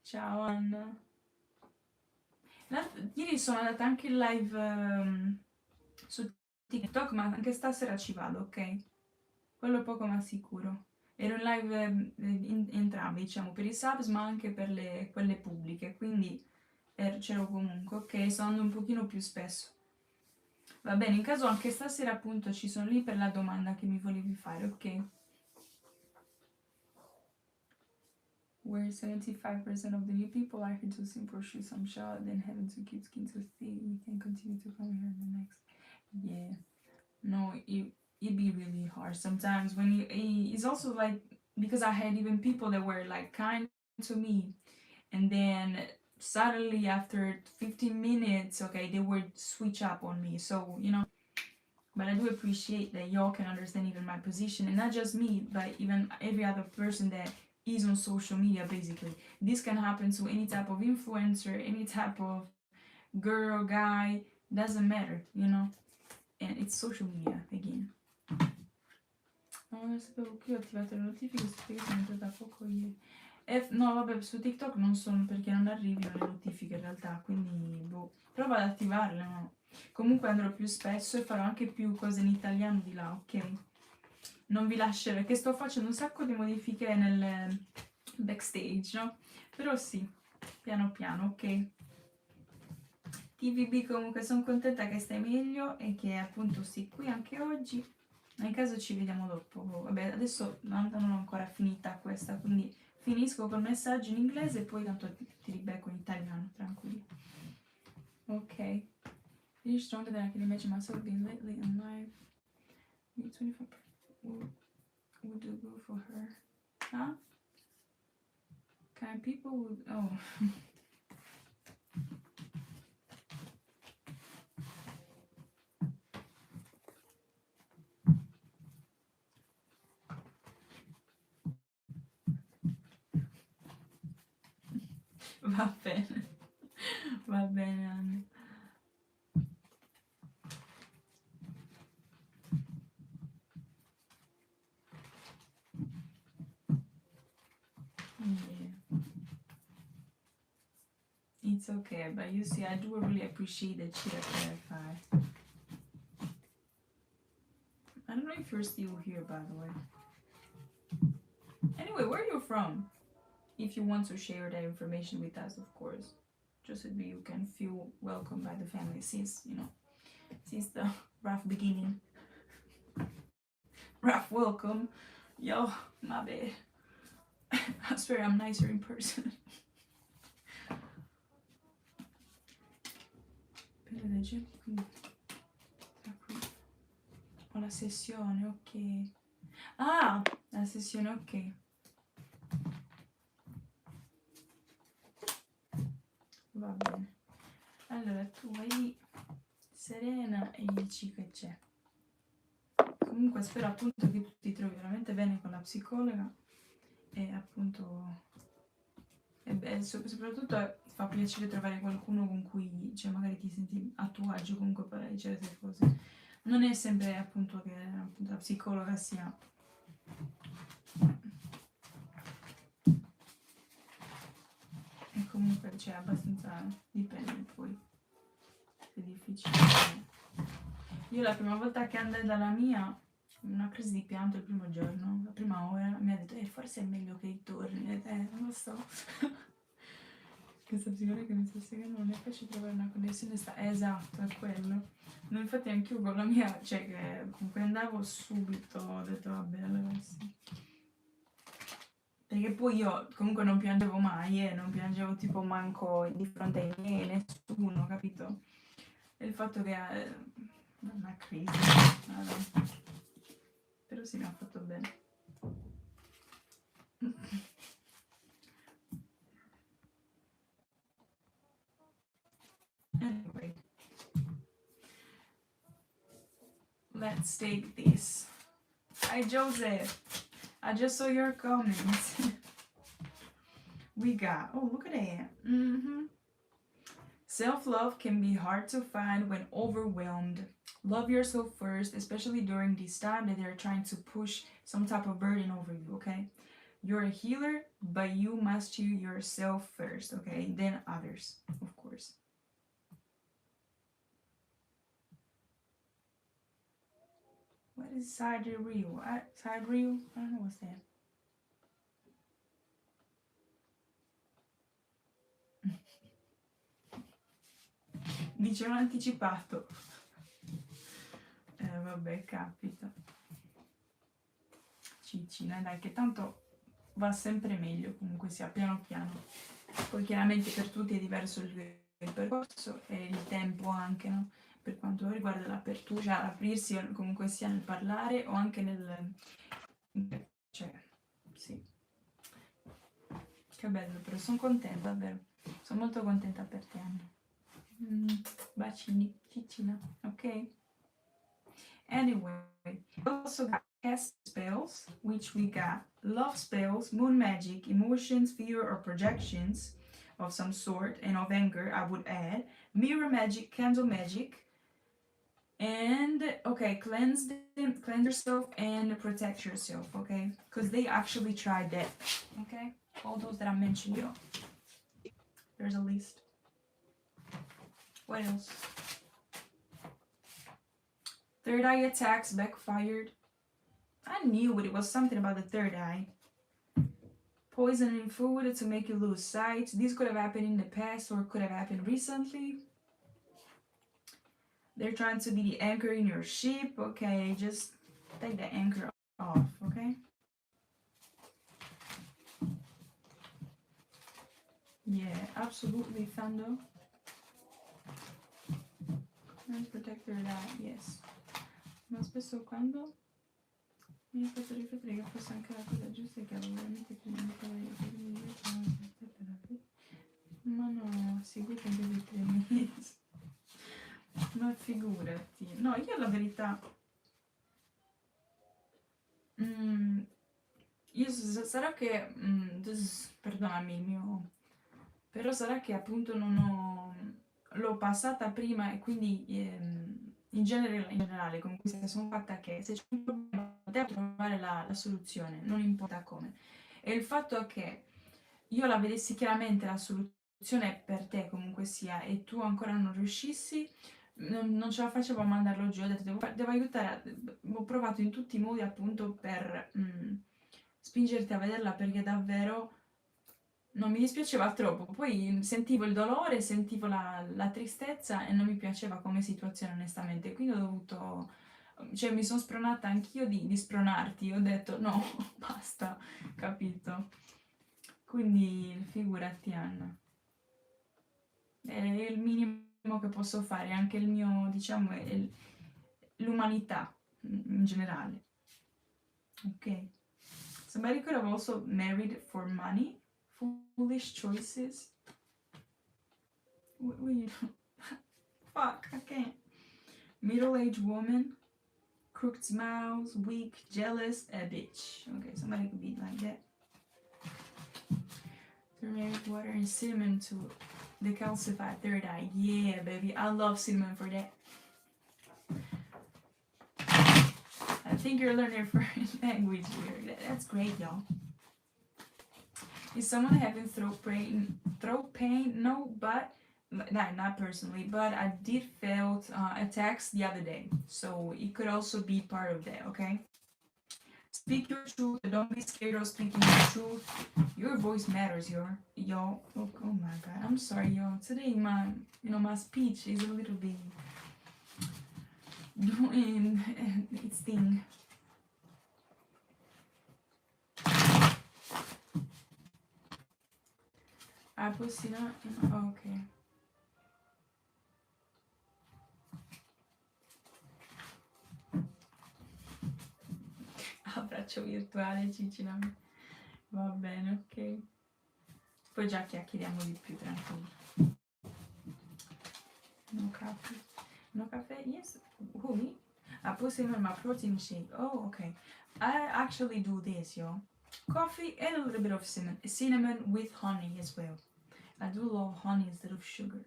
Ciao Anna. Ieri sono andata anche in live su TikTok, ma anche stasera ci vado, ok? Quello è poco ma sicuro. Ero in live entrambi, diciamo, per i subs ma anche per quelle pubbliche, quindi c'ero comunque, ok? Sto andando un pochino più spesso. Va bene, in caso anche stasera appunto ci sono lì per la domanda che mi volevi fare, ok? Where 75% of the new people are here to simply shoot some shot, then having to keep skin to thick, we can continue to come here in the next. Yeah. No, it'd be really hard sometimes when it's also like, because I had even people that were like kind to me, and then suddenly after 15 minutes, okay, they would switch up on me. So, you know, but I do appreciate that y'all can understand even my position, and not just me, but even every other person that is on social media. Basically, this can happen to any type of influencer, any type of girl, guy, doesn't matter, you know. And it's social media again. Non sapevo che ho attivato le notifiche su TikTok, sono entrata da poco ieri. No, vabbè, su TikTok non sono, perché non arrivano le notifiche in realtà, quindi boh. Però vado ad attivarle, no? Comunque andrò più spesso e farò anche più cose in italiano di là, ok? Non vi lascerò, perché sto facendo un sacco di modifiche nel backstage, no? Però sì, piano piano, ok? TVB, comunque sono contenta che stai meglio e che appunto sei qui anche oggi. Nel caso ci vediamo dopo. Vabbè, adesso non ho ancora finita questa, quindi finisco col messaggio in inglese e poi tanto ti ribecco in italiano, tranquilli. Ok. You're stronger than I can imagine myself being lately in life. 25 would do good for her. Huh? Kind people would... Oh. Va bene. Va bene, Anna. Yeah. It's okay, but you see, I do really appreciate that you clarify. I don't know if you're still here, by the way. Anyway, where are you from? If you want to share that information with us, of course. Just so you can feel welcome by the family since, you know, since the rough beginning. Rough welcome. Yo, my bad. I swear I'm nicer in person. Per leggere qui. Ho la sessione, ok. Ah, la sessione, ok. Va bene. Allora tu vai serena e dici che c'è. Comunque spero appunto che tu ti trovi veramente bene con la psicologa e appunto soprattutto fa piacere trovare qualcuno con cui, cioè, magari ti senti a tuo agio comunque per certe cose. Non è sempre appunto che appunto, la psicologa sia E comunque c'è abbastanza, dipende poi, è difficile. Io la prima volta che andai dalla mia, una crisi di pianto il primo giorno, la prima ora, mi ha detto forse è meglio che torni, non lo so. Questa psicologa che mi sta spiegando non è facile trovare una connessione, esatto, è quello. No, infatti anch'io con la mia, cioè che comunque andavo subito, ho detto vabbè, allora sì. Perché poi io comunque non piangevo mai, non piangevo tipo manco di fronte ai miei, nessuno, capito? E il fatto che una crisi, vabbè. Però sì, mi ha fatto bene. Anyway, let's take this. Hi Joseph, I just saw your comments. We got, oh look at that. Self-love can be hard to find when overwhelmed. Love yourself first, especially during this time that they're trying to push some type of burden over you, okay? You're a healer, but you must heal yourself first, okay? Then others, of course. What is sidereal? Sidereal? I don't know what's that. Dice un anticipato. Vabbè, capita. Ciccina, dai, che tanto va sempre meglio, comunque sia, piano piano. Poi chiaramente per tutti è diverso il percorso e il tempo anche, no? Per quanto riguarda l'apertura, cioè aprirsi comunque sia nel parlare o anche nel... cioè, sì. Che bello, però sono contenta, davvero. Sono molto contenta per te, Anna. Bacini, ciccina, ok? Anyway, we also got cast spells, which we got love spells, moon magic, emotions, fear, or projections of some sort, and of anger, I would add, mirror magic, candle magic, and okay, cleanse yourself and protect yourself, okay? Because they actually tried that, okay? All those that I mentioned, yo. There's a list. What else? Third eye attacks backfired. I knew it was something about the third eye. Poison in food to make you lose sight. This could have happened in the past or could have happened recently. They're trying to be the anchor in your ship. Okay, just take the anchor off, okay? Yeah, absolutely, Thunder. Let's protect third eye, yes. Ma spesso quando mi ha fatto riflettere che fosse anche la cosa giusta e che avevo veramente comunicato io. Ma no, seguite anche di 3 mesi. Ma figurati. No, io la verità... io sarà che... perdonami il mio... Però sarà che appunto non ho... L'ho passata prima e quindi in generale con questa sono fatta che se c'è un problema devo trovare la soluzione, non importa come. E il fatto è che io la vedessi chiaramente la soluzione per te comunque sia e tu ancora non riuscissi, non ce la facevo a mandarlo giù, ho detto devo aiutare, ho provato in tutti i modi appunto per spingerti a vederla perché davvero non mi dispiaceva troppo, poi sentivo il dolore, sentivo la tristezza e non mi piaceva come situazione onestamente, quindi ho dovuto, cioè mi sono spronata anch'io di spronarti, ho detto no, basta, capito? Quindi figurati Anna, è il minimo che posso fare, anche il mio, diciamo, è l'umanità in generale, ok? Somebody could have also married for money. Foolish choices. What were you doing? Fuck, I can't. Middle-aged woman. Crooked smiles. Weak. Jealous. A bitch. Okay, somebody could be like that. Turmeric water and cinnamon to decalcify third eye. Yeah, baby. I love cinnamon for that. I think you're learning for language here. That's great, y'all. Is someone having throat pain? Throat pain? No, but not personally, but I did felt attacks the other day, so it could also be part of that. Okay. Speak your truth. Don't be scared of speaking your truth. Your voice matters, y'all. Oh my God. I'm sorry, y'all. Today my speech is a little bit doing its thing. I put okay. Abbraccio virtuale, Cici. Va bene, ok. Poi già chiacchieriamo di più, tranquillo. No coffee. No cafe? Yes. Who, me? I put cinnamon in my protein shake. Oh, okay. I actually do this, y'all. Coffee and a little bit of cinnamon with honey as well. I do love honey instead of sugar.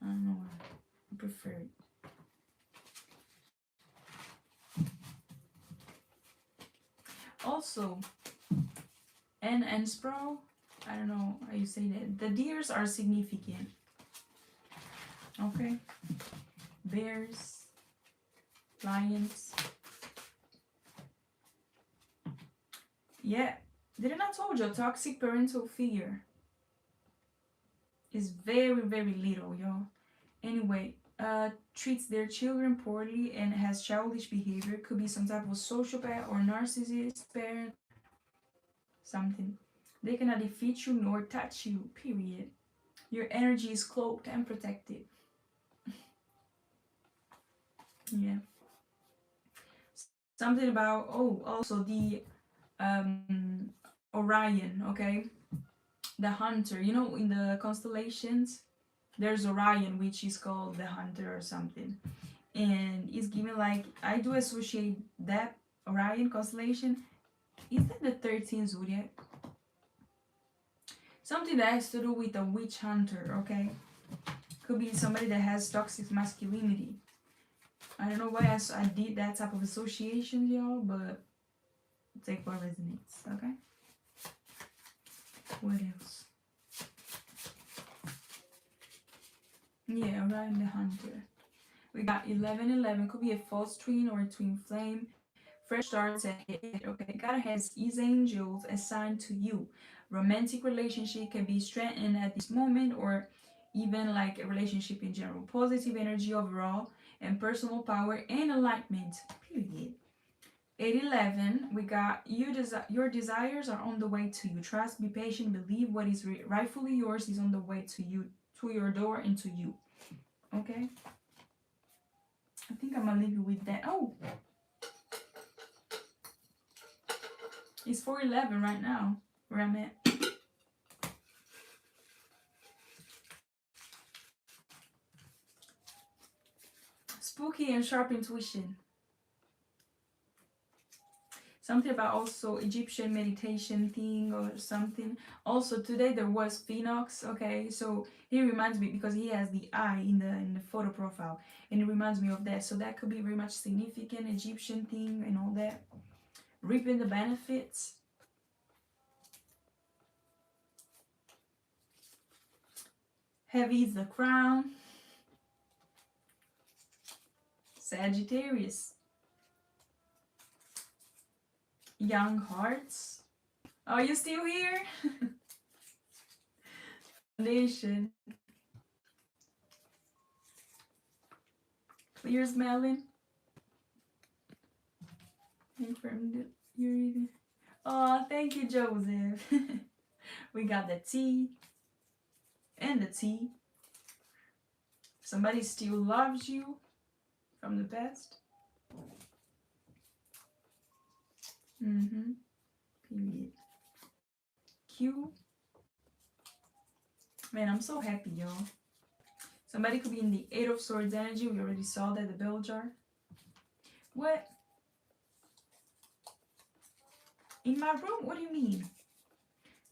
I don't know why. I prefer it. Also, and sprout, I don't know how you say that. The deers are significant. Okay? Bears, lions. Yeah, didn't I told you a toxic parental figure is very, very little, y'all. Anyway, treats their children poorly and has childish behavior. Could be some type of sociopath or narcissist parent. Something. They cannot defeat you nor touch you, period. Your energy is cloaked and protected. Yeah. Something about, also the Orion, okay? The hunter. You know, in the constellations, there's Orion, which is called the hunter or something. And it's given like, I do associate that Orion constellation. Is that the 13th zodiac? Something that has to do with a witch hunter, okay? Could be somebody that has toxic masculinity. I don't know why I did that type of association, y'all, but take what resonates, okay? What else? Yeah, Orion the hunter. We got 1111, could be a false twin or a twin flame. Fresh starts ahead, okay? God has his angels assigned to you. Romantic relationship can be strengthened at this moment, or even like a relationship in general. Positive energy overall, and personal power and alignment, period. 811, we got your desires are on the way to you. Trust, be patient, believe what is rightfully yours is on the way to you, to your door and to you. Okay? I think I'm gonna leave you with that. Oh! It's 4:11 right now, where I'm at. Spooky and sharp intuition. Something about also Egyptian meditation thing or something. Also today there was Phoenix, okay? So he reminds me because he has the eye in the photo profile, and it reminds me of that. So that could be very much significant Egyptian thing and all that. Reaping the benefits. Heavy is the crown. Sagittarius. Young hearts. Are you still here? Foundation. Clear smelling. Confirmed you're eating. Oh, thank you, Joseph. We got the T and the T. Somebody still loves you from the past. Period. Q. Man, I'm so happy, y'all. Somebody could be in the 8 of Swords energy. We already saw that, the bell jar. What? In my room? What do you mean?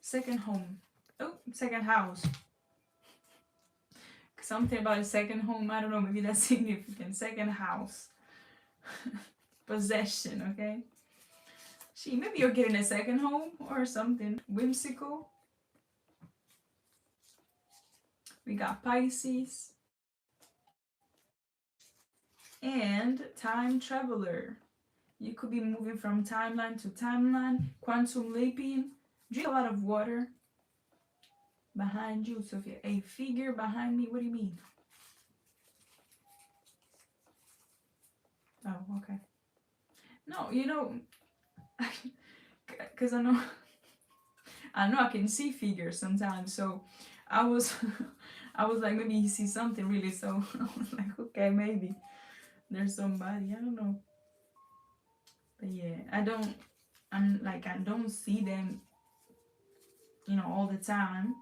Second home. Oh, second house. Something about a second home. I don't know. Maybe that's significant. Second house. Possession, okay? Maybe you're getting a second home or something whimsical. We got Pisces and time traveler. You could be moving from timeline to timeline, quantum leaping. Drink a lot of water. Behind you, Sophia. A figure behind me. What do you mean? Oh, okay. No, because I know I can see figures sometimes. So I was I was like, maybe he sees something really. So I was like, okay, maybe there's somebody. I don't know. But yeah, I don't see them, all the time.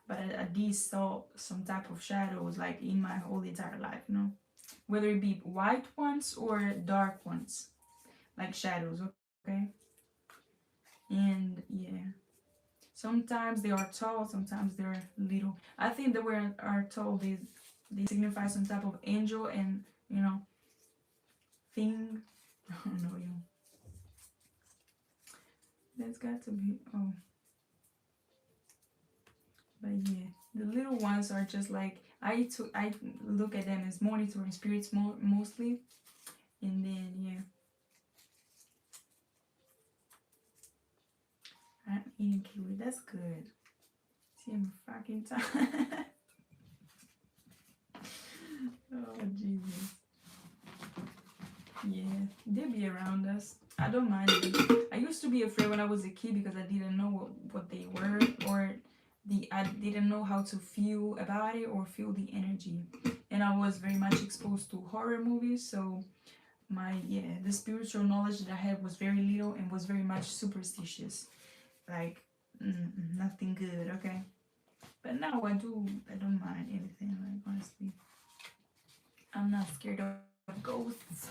But I did saw some type of shadows like in my whole entire life, whether it be white ones or dark ones, like shadows. Okay, and yeah, sometimes they are tall, sometimes they're little. I think that we are tall. They signify some type of angel and thing. I don't know, That's got to be. Oh, but yeah, the little ones are just like I look at them as monitoring spirits mostly, and then yeah, I'm eating kiwi. That's good. See, I'm fucking tired. Oh Jesus. Yeah, they be around us. I don't mind them. I used to be afraid when I was a kid because I didn't know what they were, or I didn't know how to feel about it or feel the energy. And I was very much exposed to horror movies, so the spiritual knowledge that I had was very little and was very much superstitious. Like nothing good, okay? But now I don't mind anything, like honestly. I'm not scared of ghosts.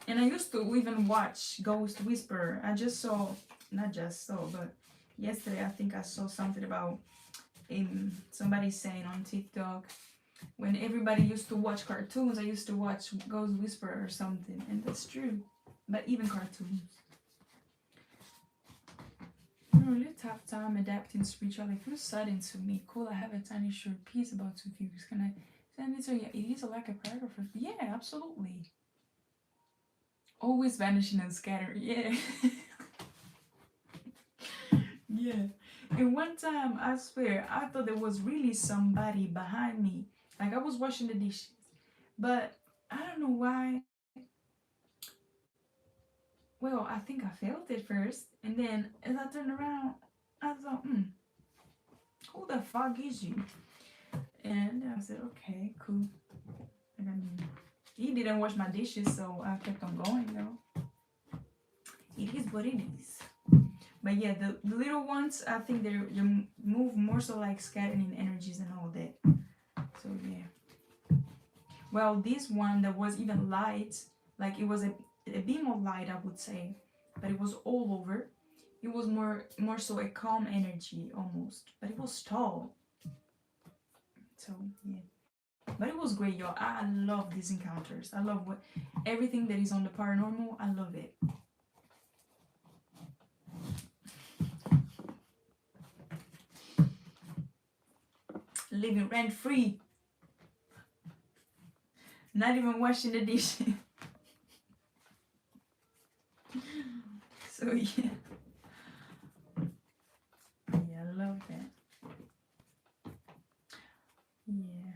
And I used to even watch Ghost Whisperer. Not just saw, but yesterday I think I saw something about somebody saying on TikTok, when everybody used to watch cartoons, I used to watch Ghost Whisperer or something, and that's true. But even cartoons. I really tough time adapting spiritually. It feels sudden to me. Cool, I have a tiny short piece about 2 views. Can I send it to you? It is like a paragraph. Yeah, absolutely. Always vanishing and scattering. Yeah. Yeah. And one time, I swear, I thought there was really somebody behind me. Like I was washing the dishes. But I don't know why. Well, I think I felt it first. And then as I turned around, I thought, who the fuck is you? And I said, okay, cool. And I mean, he didn't wash my dishes, so I kept on going, It is what it is. But yeah, the little ones, I think they move more so like scattering energies and all that. So yeah. Well, this one that was even light, like it was a beam of light, I would say, but it was all over. It was more so a calm energy almost, but it was tall. So yeah. But it was great, y'all. I love these encounters. I love everything that is on the paranormal. I love it. Living rent free. Not even washing the dishes. So yeah. Yeah, I love that. Yeah.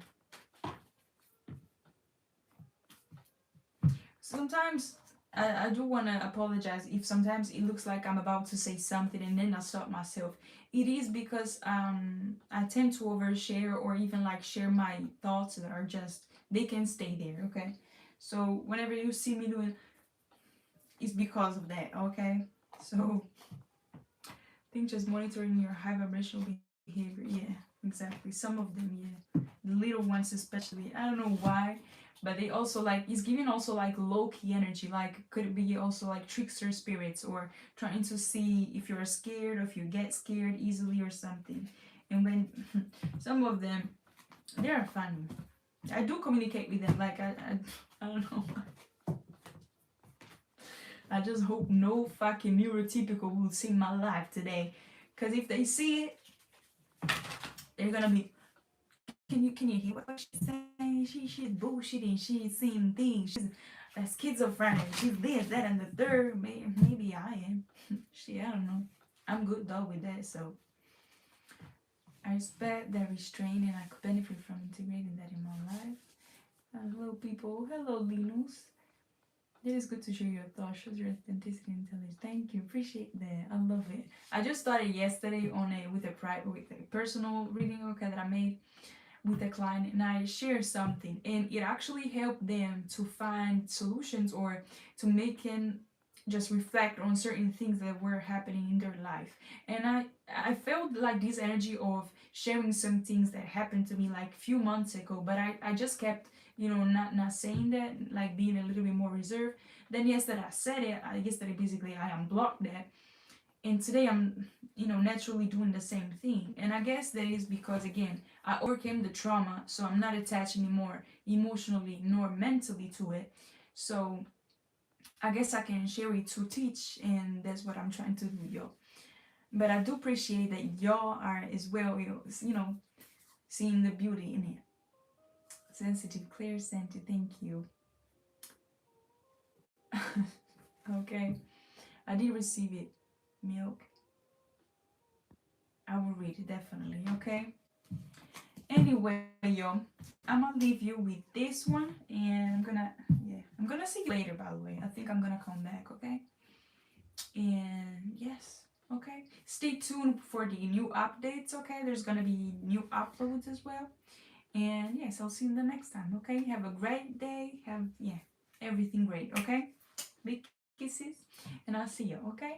Sometimes I do want to apologize if sometimes it looks like I'm about to say something and then I stop myself. It is because I tend to overshare or even like share my thoughts that are just, they can stay there, okay? So whenever you see me doing, it's because of that, okay? So I think just monitoring your high vibrational behavior, yeah, exactly. Some of them, yeah. The little ones especially. I don't know why, but they also like, it's giving also like low-key energy. Like could it be also like trickster spirits or trying to see if you're scared or if you get scared easily or something. And when some of them, they're funny. I do communicate with them, like I don't know. I just hope no fucking neurotypical will see my life today. Cause if they see it, they're gonna be, can you hear what she's saying? She's bullshitting, she's seeing things, she's schizophrenic, she's this, that, and the third. Maybe I am. Shit, I don't know. I'm good though with that, so I respect that restraint and I could benefit from integrating that in my life. Hello people, hello Linus. It is good to share your thoughts, shows your authenticity and intelligence. Thank you, appreciate that. I love it. I just started yesterday on a with a personal reading, okay, that I made with a client, and I shared something, and it actually helped them to find solutions or to make them just reflect on certain things that were happening in their life. And I felt like this energy of sharing some things that happened to me like a few months ago, but I just kept, not saying that, like being a little bit more reserved. Then yesterday I said it. Yesterday basically I unblocked that, and today I'm, naturally doing the same thing. And I guess that is because, again, I overcame the trauma, so I'm not attached anymore emotionally nor mentally to it. So I guess I can share it to teach, and that's what I'm trying to do, yo. But I do appreciate that y'all are as well, seeing the beauty in it. Sensitive, clear scented, thank you. Okay, I did receive it. Milk. I will read it definitely, okay? Anyway, yo, I'm gonna leave you with this one, and I'm gonna see you later, by the way. I think I'm gonna come back, okay? And yes, okay. Stay tuned for the new updates, okay? There's gonna be new uploads as well. And yes, I'll see you the next time, okay? Have a great day. Have, everything great, okay? Big kisses, and I'll see you, okay?